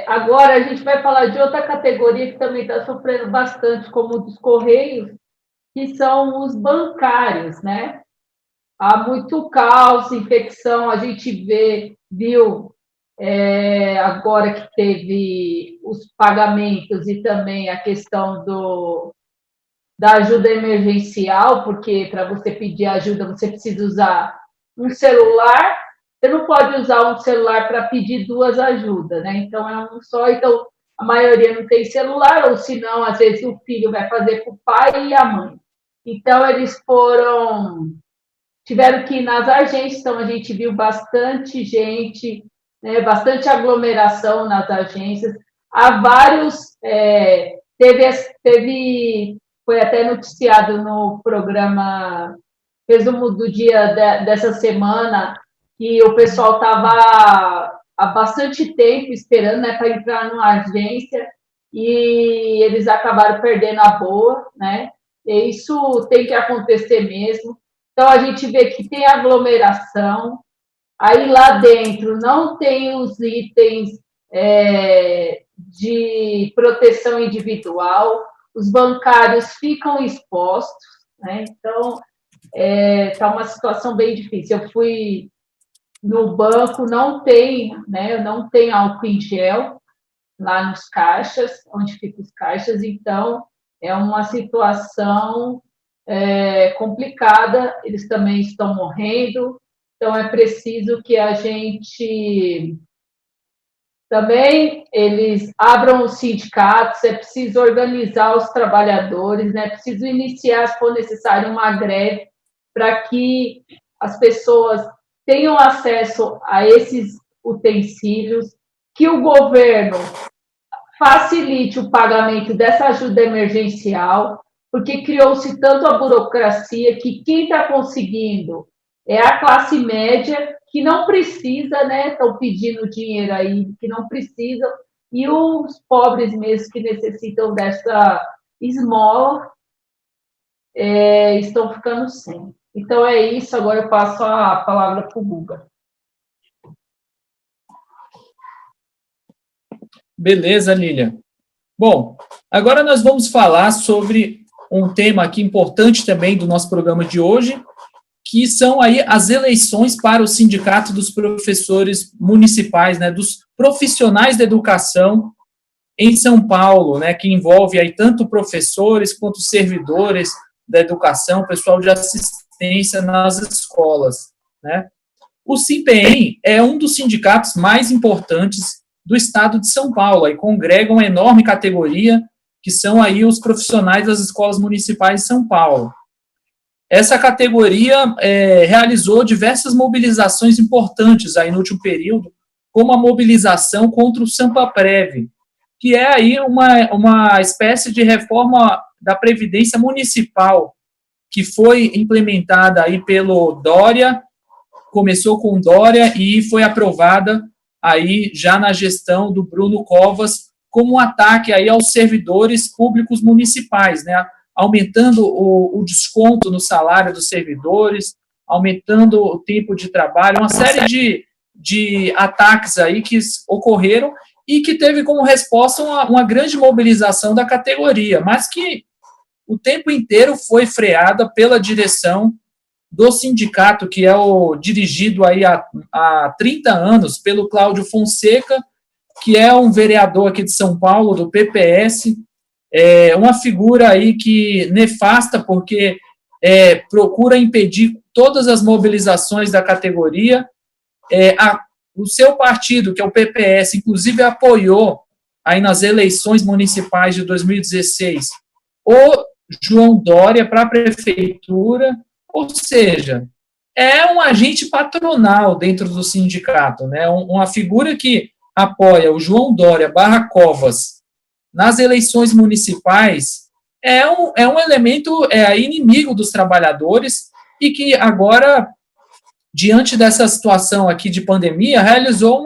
Agora a gente vai falar de outra categoria que também está sofrendo bastante, como dos Correios, que são os bancários, né? Há muito caos, infecção, a gente viu agora que teve os pagamentos e também a questão da ajuda emergencial, porque para você pedir ajuda você precisa usar um celular, você não pode usar um celular para pedir duas ajudas, né? Então é um só, então a maioria não tem celular, ou senão, às vezes, o filho vai fazer com o pai e a mãe. Então eles tiveram que ir nas agências, então a gente viu bastante gente, né, bastante aglomeração nas agências. Há vários, foi até noticiado no programa Resumo do Dia dessa semana, que o pessoal estava há bastante tempo esperando, né, para entrar numa agência, e eles acabaram perdendo a boa, né? E isso tem que acontecer mesmo. Então, a gente vê que tem aglomeração, aí lá dentro não tem os itens de proteção individual, os bancários ficam expostos, né? Então, está uma situação bem difícil. Eu fui no banco, não tem álcool em gel lá nos caixas, onde ficam os caixas, então é uma situação complicada, eles também estão morrendo, então é preciso que a gente também, eles abram os sindicatos, é preciso organizar os trabalhadores, né? É preciso iniciar, se for necessário, uma greve para que as pessoas tenham acesso a esses utensílios, que o governo facilite o pagamento dessa ajuda emergencial, porque criou-se tanto a burocracia que quem está conseguindo é a classe média, que não precisa, né? Estão pedindo dinheiro aí, que não precisam, e os pobres mesmo que necessitam dessa esmola estão ficando sem. Então é isso, agora eu passo a palavra para o Guga. Beleza, Lília. Bom, agora nós vamos falar sobre um tema aqui importante também do nosso programa de hoje, que são aí as eleições para o Sindicato dos Professores Municipais, né, dos profissionais da educação em São Paulo, né, que envolve aí tanto professores quanto servidores da educação, pessoal de assistência nas escolas, né. O SINPEM é um dos sindicatos mais importantes do estado de São Paulo, aí congrega uma enorme categoria, que são aí os profissionais das escolas municipais de São Paulo. Essa categoria realizou diversas mobilizações importantes aí no último período, como a mobilização contra o Sampaprev, que é aí uma espécie de reforma da Previdência Municipal, que foi implementada aí pelo Dória, começou com Dória e foi aprovada aí já na gestão do Bruno Covas, como um ataque aí aos servidores públicos municipais, né? Aumentando o desconto no salário dos servidores, aumentando o tempo de trabalho, uma série de ataques aí que ocorreram e que teve como resposta uma grande mobilização da categoria, mas que o tempo inteiro foi freada pela direção do sindicato, que é dirigido aí há 30 anos pelo Cláudio Fonseca, que é um vereador aqui de São Paulo, do PPS, uma figura aí que nefasta, porque procura impedir todas as mobilizações da categoria. O seu partido, que é o PPS, inclusive apoiou aí nas eleições municipais de 2016 o João Dória para a prefeitura, ou seja, é um agente patronal dentro do sindicato, né? Uma figura que apoia o João Dória / Covas nas eleições municipais é um elemento inimigo dos trabalhadores e que agora, diante dessa situação aqui de pandemia, realizou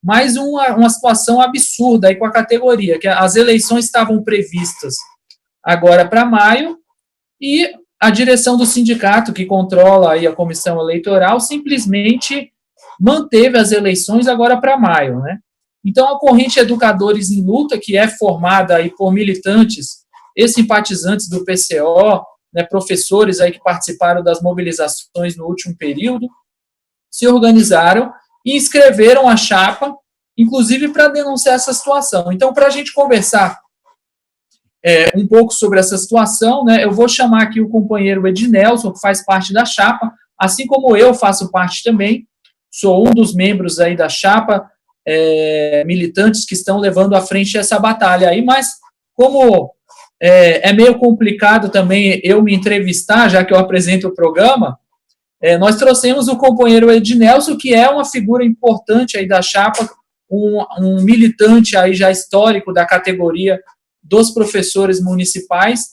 mais uma situação absurda aí com a categoria, que as eleições estavam previstas agora para maio e a direção do sindicato, que controla aí a comissão eleitoral, simplesmente manteve as eleições agora para maio, né? Então, a Corrente Educadores em Luta, que é formada aí por militantes e simpatizantes do PCO, né, professores aí que participaram das mobilizações no último período, se organizaram e inscreveram a chapa, inclusive para denunciar essa situação. Então, para a gente conversar um pouco sobre essa situação, né, eu vou chamar aqui o companheiro Ednelson, que faz parte da chapa, assim como eu faço parte também, sou um dos membros aí da chapa, militantes que estão levando à frente essa batalha aí, mas como é meio complicado também eu me entrevistar, já que eu apresento o programa, nós trouxemos o companheiro Ednelson, que é uma figura importante aí da chapa, um militante aí já histórico da categoria dos professores municipais,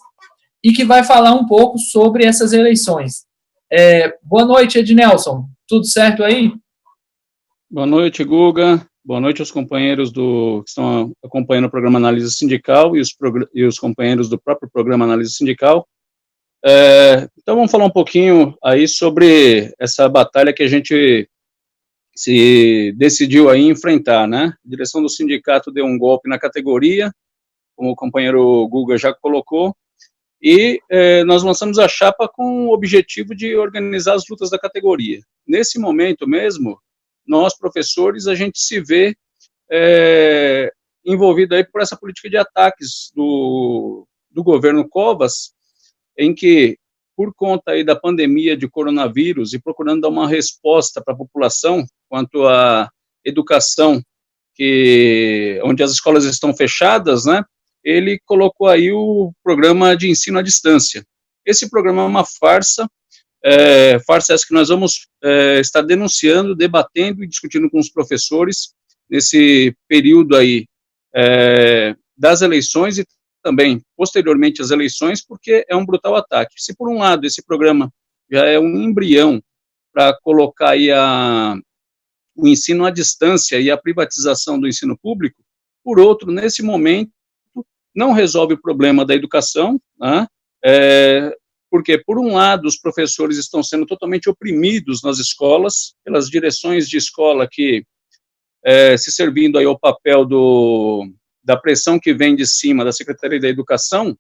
e que vai falar um pouco sobre essas eleições. Boa noite, Ednelson. Tudo certo aí? Boa noite, Guga. Boa noite aos companheiros que estão acompanhando o programa Análise Sindical e os companheiros do próprio programa Análise Sindical. Então, vamos falar um pouquinho aí sobre essa batalha que a gente se decidiu aí enfrentar, né? A direção do sindicato deu um golpe na categoria, como o companheiro Guga já colocou, e nós lançamos a chapa com o objetivo de organizar as lutas da categoria. Nesse momento mesmo, nós, professores, a gente se vê envolvido aí por essa política de ataques do governo Covas, em que, por conta aí da pandemia de coronavírus e procurando dar uma resposta para a população quanto à educação, onde as escolas estão fechadas, né, ele colocou aí o programa de ensino à distância. Esse programa é uma farsa, farsa essa que nós vamos estar denunciando, debatendo e discutindo com os professores nesse período aí das eleições e também posteriormente às eleições, porque é um brutal ataque. Se por um lado esse programa já é um embrião para colocar aí o ensino à distância e a privatização do ensino público, por outro, nesse momento, não resolve o problema da educação, né? Porque, por um lado, os professores estão sendo totalmente oprimidos nas escolas, pelas direções de escola que, se servindo aí ao papel da pressão que vem de cima da Secretaria da Educação,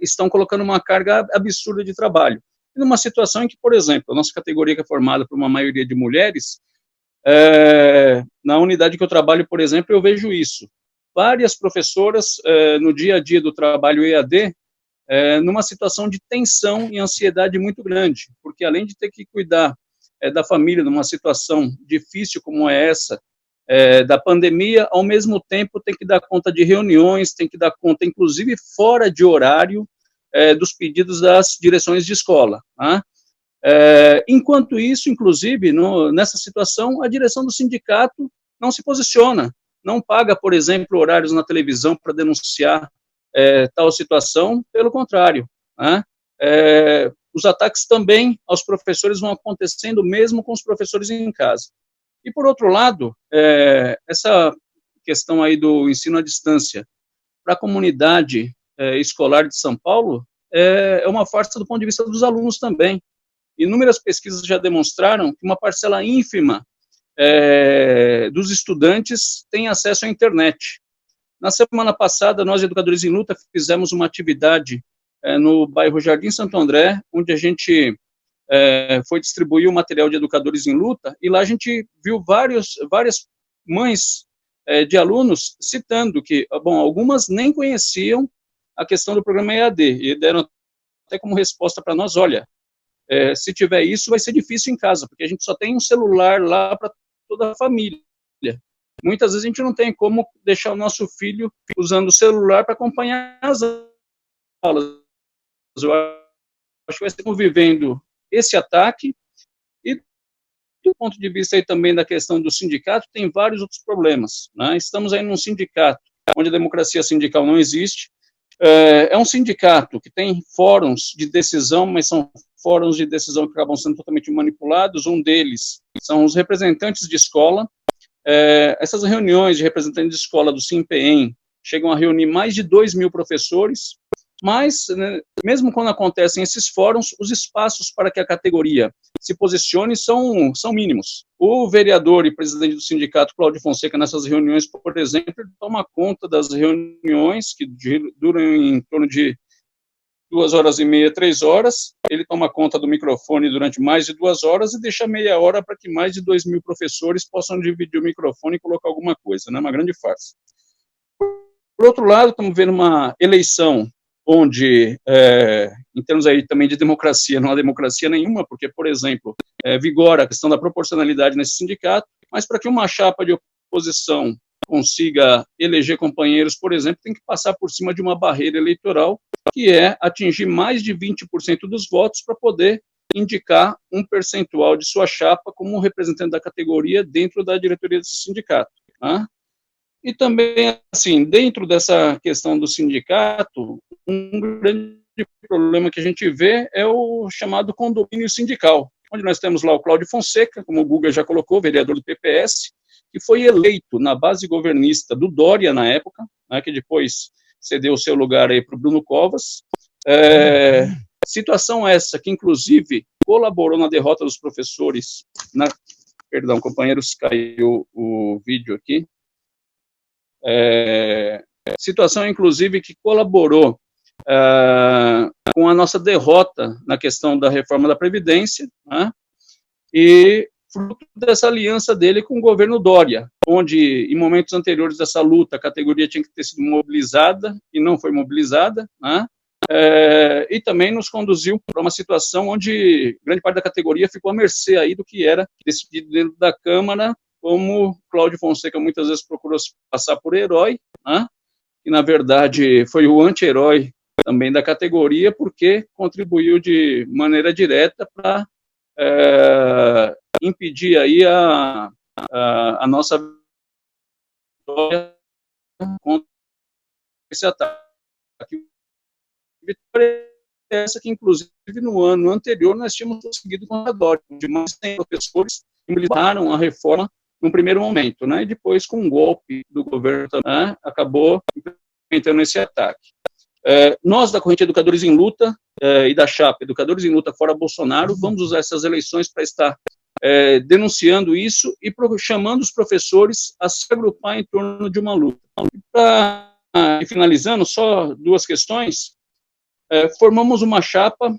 estão colocando uma carga absurda de trabalho. E numa situação em que, por exemplo, a nossa categoria que é formada por uma maioria de mulheres, na unidade que eu trabalho, por exemplo, eu vejo isso. Várias professoras, no dia a dia do trabalho EAD, numa situação de tensão e ansiedade muito grande, porque além de ter que cuidar da família numa situação difícil como é essa, da pandemia, ao mesmo tempo tem que dar conta de reuniões, tem que dar conta, inclusive fora de horário, dos pedidos das direções de escola. Né? Enquanto isso, inclusive, nessa situação, a direção do sindicato não se posiciona, não paga, por exemplo, horários na televisão para denunciar tal situação, pelo contrário, né? Os ataques também aos professores vão acontecendo mesmo com os professores em casa. E, por outro lado, essa questão aí do ensino à distância para a comunidade escolar de São Paulo é uma farsa do ponto de vista dos alunos também. Inúmeras pesquisas já demonstraram que uma parcela ínfima dos estudantes tem acesso à internet. Na semana passada, nós, Educadores em Luta, fizemos uma atividade no bairro Jardim Santo André, onde a gente foi distribuir o material de Educadores em Luta, e lá a gente viu várias mães de alunos citando que, algumas nem conheciam a questão do programa EAD, e deram até como resposta para nós, olha, se tiver isso, vai ser difícil em casa, porque a gente só tem um celular lá para toda a família. Muitas vezes a gente não tem como deixar o nosso filho usando o celular para acompanhar as aulas. Eu acho que vai ser convivendo esse ataque, e do ponto de vista aí também da questão do sindicato, tem vários outros problemas, né? Estamos aí num sindicato onde a democracia sindical não existe, é um sindicato que tem fóruns de decisão, mas são fóruns de decisão que acabam sendo totalmente manipulados. Um deles são os representantes de escola. Essas reuniões de representantes de escola do SIMPEM chegam a reunir mais de 2.000 professores, mas, né, mesmo quando acontecem esses fóruns, os espaços para que a categoria se posicione são mínimos. O vereador e presidente do sindicato, Cláudio Fonseca, nessas reuniões, por exemplo, ele toma conta das reuniões, que duram em torno de 2h30, 3 horas, ele toma conta do microfone durante mais de 2 horas e deixa meia hora para que mais de 2.000 professores possam dividir o microfone e colocar alguma coisa, né? Uma grande farsa. Por outro lado, estamos vendo uma eleição onde, em termos aí também de democracia, não há democracia nenhuma, porque, por exemplo, vigora a questão da proporcionalidade nesse sindicato, mas para que uma chapa de oposição consiga eleger companheiros, por exemplo, tem que passar por cima de uma barreira eleitoral, que é atingir mais de 20% dos votos para poder indicar um percentual de sua chapa como representante da categoria dentro da diretoria desse sindicato, né? E também, assim, dentro dessa questão do sindicato, um grande problema que a gente vê é o chamado condomínio sindical, onde nós temos lá o Cláudio Fonseca, como o Guga já colocou, vereador do PPS, que foi eleito na base governista do Dória na época, né, que depois cedeu o seu lugar aí para o Bruno Covas. Situação essa que, inclusive, colaborou na derrota dos professores. Perdão, companheiros, caiu o vídeo aqui. Situação, inclusive, que colaborou com a nossa derrota na questão da reforma da Previdência, né, e fruto dessa aliança dele com o governo Dória, onde, em momentos anteriores dessa luta, a categoria tinha que ter sido mobilizada e não foi mobilizada, né, e também nos conduziu para uma situação onde grande parte da categoria ficou à mercê aí do que era decidido dentro da Câmara, como Cláudio Fonseca muitas vezes procurou se passar por herói, né, e, na verdade, foi o anti-herói também da categoria, porque contribuiu de maneira direta para impedir aí a nossa vitória contra esse ataque. Vitória essa que, inclusive, no ano anterior, nós tínhamos conseguido com a Dória, onde mais 100 professores militaram a reforma num primeiro momento, né, e depois, com um golpe do governo, né, acabou implementando esse ataque. Nós, da Corrente Educadores em Luta e da chapa Educadores em Luta Fora Bolsonaro, vamos usar essas eleições para estar denunciando isso e chamando os professores a se agrupar em torno de uma luta. E finalizando, só 2 questões. Formamos uma chapa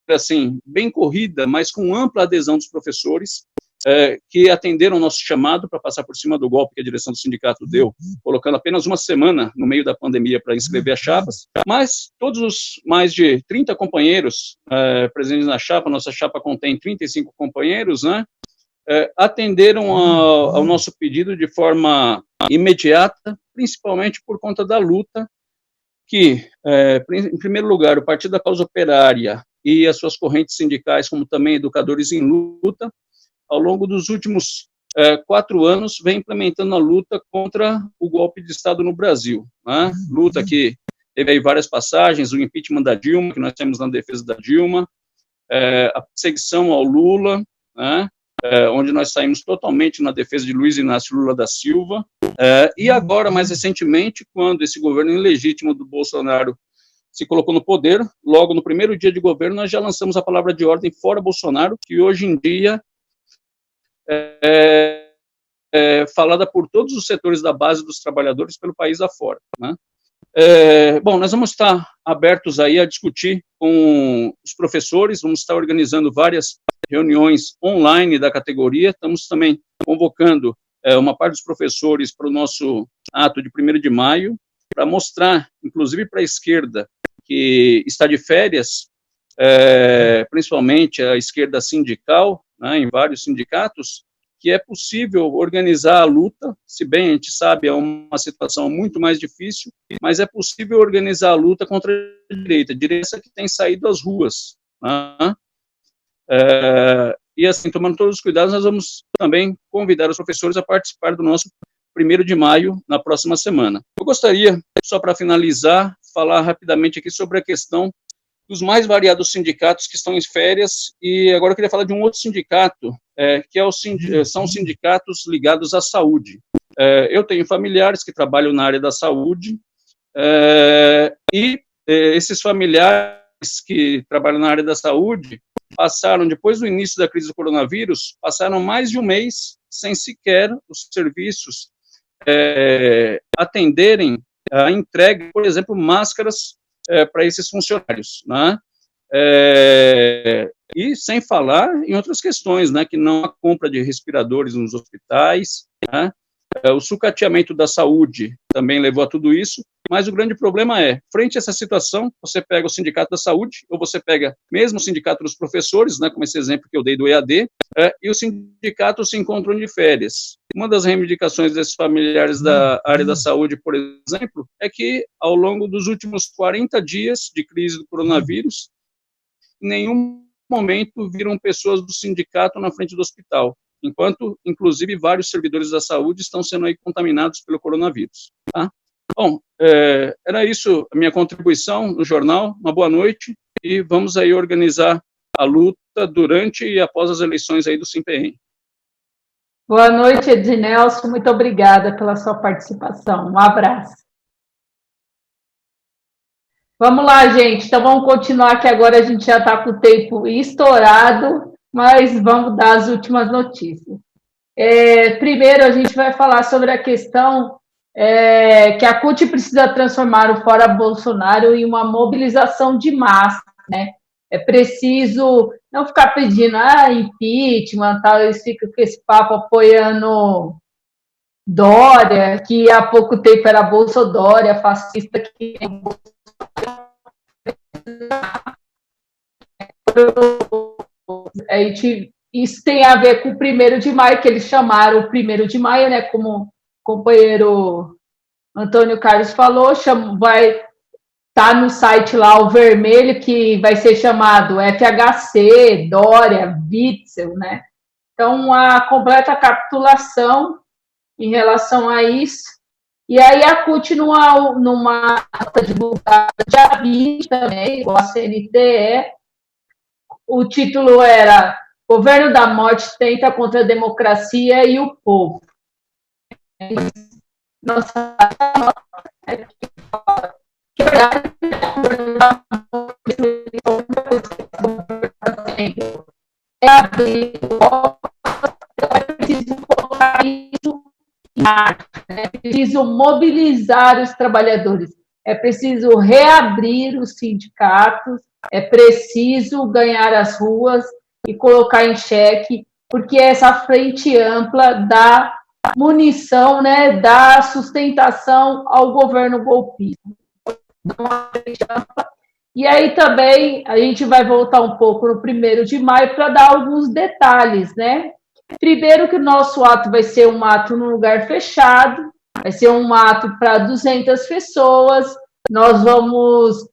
assim, bem corrida, mas com ampla adesão dos professores, que atenderam o nosso chamado para passar por cima do golpe que a direção do sindicato deu, colocando apenas uma semana no meio da pandemia para inscrever as chapas, mas todos os mais de 30 companheiros presentes na chapa, nossa chapa contém 35 companheiros, né, atenderam ao nosso pedido de forma imediata, principalmente por conta da luta que, em primeiro lugar, o Partido da Causa Operária e as suas correntes sindicais, como também Educadores em Luta, ao longo dos últimos 4 anos, vem implementando a luta contra o golpe de Estado no Brasil, né? Luta que teve aí várias passagens, o impeachment da Dilma, que nós temos na defesa da Dilma, a perseguição ao Lula, né? Onde nós saímos totalmente na defesa de Luiz Inácio Lula da Silva, e agora, mais recentemente, quando esse governo ilegítimo do Bolsonaro se colocou no poder, logo no primeiro dia de governo, nós já lançamos a palavra de ordem fora Bolsonaro, que hoje em dia falada por todos os setores da base dos trabalhadores pelo país afora, né? Bom, nós vamos estar abertos aí a discutir com os professores, vamos estar organizando várias reuniões online da categoria, estamos também convocando uma parte dos professores para o nosso ato de 1º de maio, para mostrar, inclusive para a esquerda, que está de férias, principalmente a esquerda sindical, né, em vários sindicatos, que é possível organizar a luta, se bem a gente sabe, é uma situação muito mais difícil, mas é possível organizar a luta contra a direita que tem saído às ruas, né? E assim, tomando todos os cuidados, nós vamos também convidar os professores a participar do nosso 1º de maio, na próxima semana. Eu gostaria, só para finalizar, falar rapidamente aqui sobre a questão dos mais variados sindicatos que estão em férias, e agora eu queria falar de um outro sindicato, que são sindicatos ligados à saúde. Eu tenho familiares que trabalham na área da saúde, e esses familiares que trabalham na área da saúde passaram, depois do início da crise do coronavírus, passaram mais de um mês sem sequer os serviços atenderem a entrega, por exemplo, máscaras para esses funcionários, né? E sem falar em outras questões, né, que não há compra de respiradores nos hospitais, né? O sucateamento da saúde também levou a tudo isso, mas o grande problema frente a essa situação, você pega o sindicato da saúde, ou você pega mesmo o sindicato dos professores, né, como esse exemplo que eu dei do EAD, e os sindicatos se encontram de férias. Uma das reivindicações desses familiares da área da saúde, por exemplo, é que ao longo dos últimos 40 dias de crise do coronavírus, em nenhum momento viram pessoas do sindicato na frente do hospital, enquanto, inclusive, vários servidores da saúde estão sendo aí contaminados pelo coronavírus, tá? Bom, era isso a minha contribuição no jornal. Uma boa noite e vamos aí organizar a luta durante e após as eleições aí do SIMPEM. Boa noite, Ednelson. Muito obrigada pela sua participação. Um abraço. Vamos lá, gente. Então, vamos continuar, que agora a gente já está com o tempo estourado, mas vamos dar as últimas notícias. Primeiro, a gente vai falar sobre a questão que a CUT precisa transformar o Fora Bolsonaro em uma mobilização de massa, né? É preciso não ficar pedindo impeachment, tal, eles ficam com esse papo apoiando Dória, que há pouco tempo era Bolsodória, fascista, que isso tem a ver com o 1º de maio, que eles chamaram o 1º de maio, né, como o companheiro Antônio Carlos falou, vai estar no site lá o vermelho, que vai ser chamado FHC, Dória, Witzel, né? Então, a completa capitulação em relação a isso. E aí a CUT, numa ata divulgada dia 20 também, igual a CNTE, o título era Governo da Morte tenta contra a democracia e o povo. Nossa, preciso colocar isso em arte, é preciso mobilizar os trabalhadores, é preciso reabrir os sindicatos, é preciso ganhar as ruas e colocar em xeque, porque essa frente ampla dá munição, né, dá sustentação ao governo golpista. E aí também a gente vai voltar um pouco no 1º de maio para dar alguns detalhes, né? Primeiro que o nosso ato vai ser um ato num lugar fechado, vai ser um ato para 200 pessoas, nós vamos,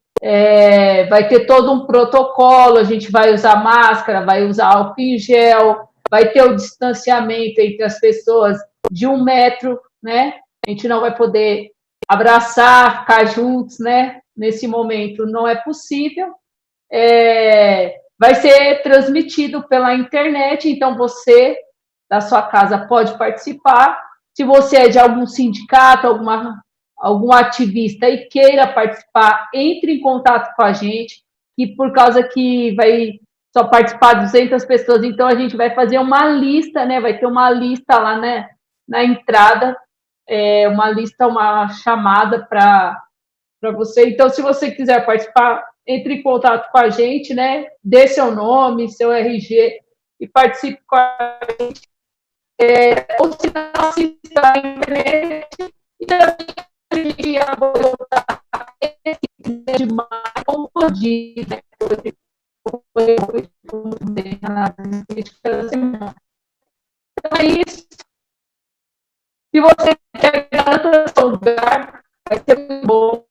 vai ter todo um protocolo, a gente vai usar máscara, vai usar álcool em gel, vai ter o distanciamento entre as pessoas de 1 metro, né? A gente não vai poder abraçar, ficar juntos, né? Nesse momento não é possível. Vai ser transmitido pela internet, então você, da sua casa, pode participar. Se você é de algum sindicato, algum ativista e queira participar, entre em contato com a gente, e por causa que vai só participar 200 pessoas, então a gente vai fazer uma lista, né? Vai ter uma lista lá, né, na entrada, uma chamada para você. Então, se você quiser participar, entre em contato com a gente, né? Dê seu nome, seu RG e participe com a gente. Ou se não, assista na internet. E também ia voltar de maio, como podia, né? Então é isso. Se você quer garantir seu lugar, vai ser bom.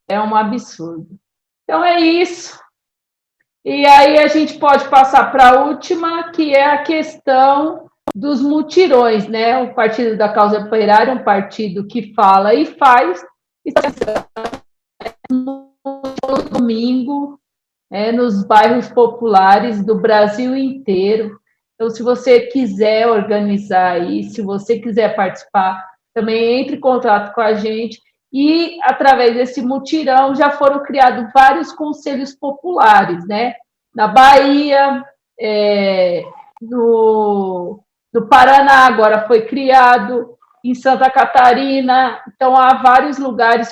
É um absurdo. Então é isso. E aí a gente pode passar para a última, que é a questão dos mutirões, né? O Partido da Causa Operária é um partido que fala e faz, no domingo, nos bairros populares do Brasil inteiro. Então, se você quiser organizar aí, se você quiser participar, também entre em contato com a gente. E, através desse mutirão, já foram criados vários conselhos populares, né? Na Bahia, no Paraná, agora foi criado, em Santa Catarina. Então, há vários lugares,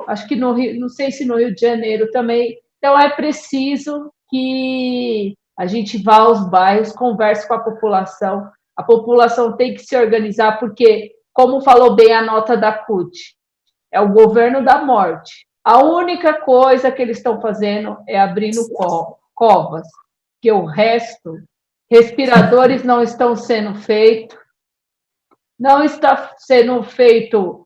acho que no Rio, não sei se no Rio de Janeiro também. Então, é preciso que a gente vá aos bairros, converse com a população tem que se organizar, porque, como falou bem a nota da CUT, é o governo da morte. A única coisa que eles estão fazendo é abrindo covas, que o resto, respiradores não estão sendo feitos, não está sendo feito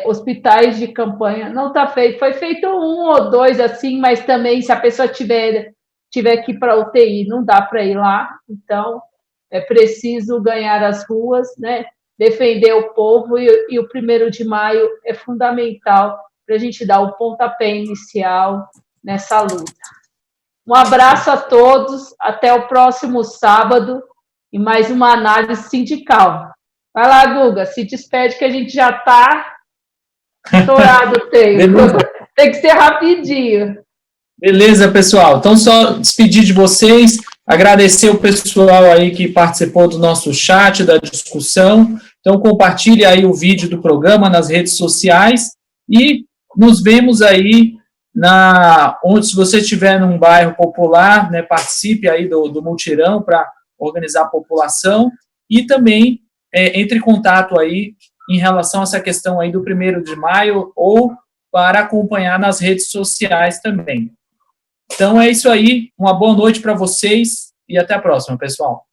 hospitais de campanha, não está feito. Foi feito 1 ou 2 assim, mas também se a pessoa tiver que ir para UTI, não dá para ir lá. Então, é preciso ganhar as ruas, né? Defender o povo, e o 1º de maio é fundamental para a gente dar o pontapé inicial nessa luta. Um abraço a todos, até o próximo sábado, e mais uma análise sindical. Vai lá, Guga, se despede que a gente já está estourado o tempo. Tem que ser rapidinho. Beleza, pessoal. Então, só despedir de vocês, agradecer o pessoal aí que participou do nosso chat, da discussão. Então, compartilhe aí o vídeo do programa nas redes sociais e nos vemos aí onde, se você estiver num bairro popular, né, participe aí do mutirão para organizar a população e também entre em contato aí em relação a essa questão aí do 1º de maio ou para acompanhar nas redes sociais também. Então, é isso aí. Uma boa noite para vocês e até a próxima, pessoal.